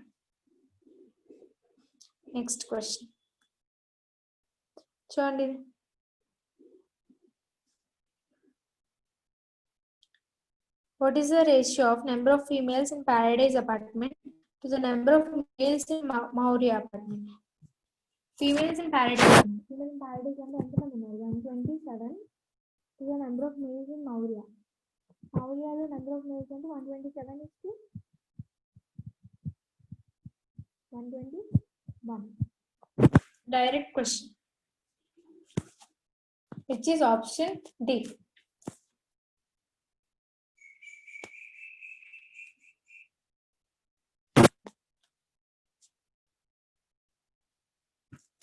next question చూడండి. What is the ratio of number of females in Paradise apartment to the number of males in Maurya apartment? Females in Paradise. Females in Paradise అంటే ఎంతమంది ఉన్నారు? 127 to the number of males in Maurya. Mauryaలో number of males అంటే 127 is to 121. Direct question. Which is option D.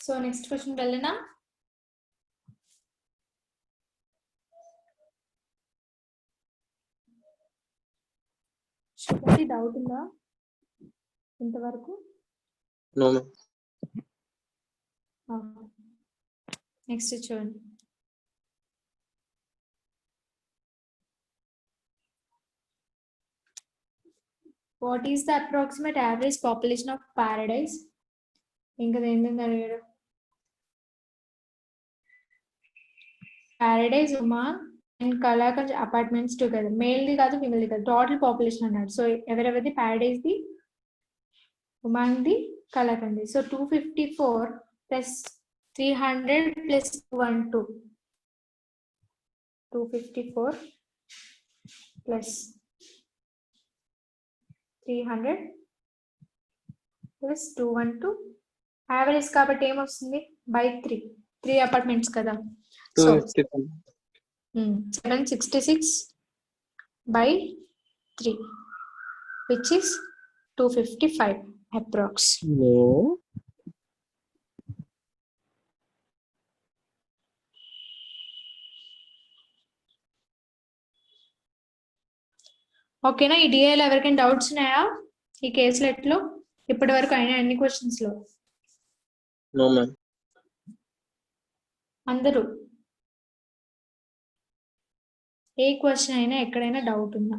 So next question వెళ్ళనా? శృతి doubt ఉందా ఇంతవరకు? No, ma'am. Next చూడండి. What is the approximate average population of Paradise? ఇంకా ఏంటంటే అడిగాడు. Paradise, Uma and Kalakanj apartments together. Male ది కాదు, ఫీమేల్ ది కాదు, టోటల్ పాపులేషన్ అన్నాడు. సో ఎవరెవరిది? Paradise ది, Umang ది, Kalakanj ది. So 254 plus 300 plus 212. 254 plus 300 plus 212. Average కాబట్టి ఏమొస్తుంది? బై 3 అపార్ట్మెంట్స్ కదా. So 766 by 3 which is 255 approx. No. ఓకేనా? ఈ డిఏలో ఎవరికైనా డౌట్స్ ఉన్నాయా ఈ కేసులెట్లో ఇప్పటి వరకు అయినా అన్ని క్వశ్చన్స్ లో? No, ma'am. అందరూ ఏ క్వశ్చన్ అయినా ఎక్కడైనా డౌట్ ఉందా?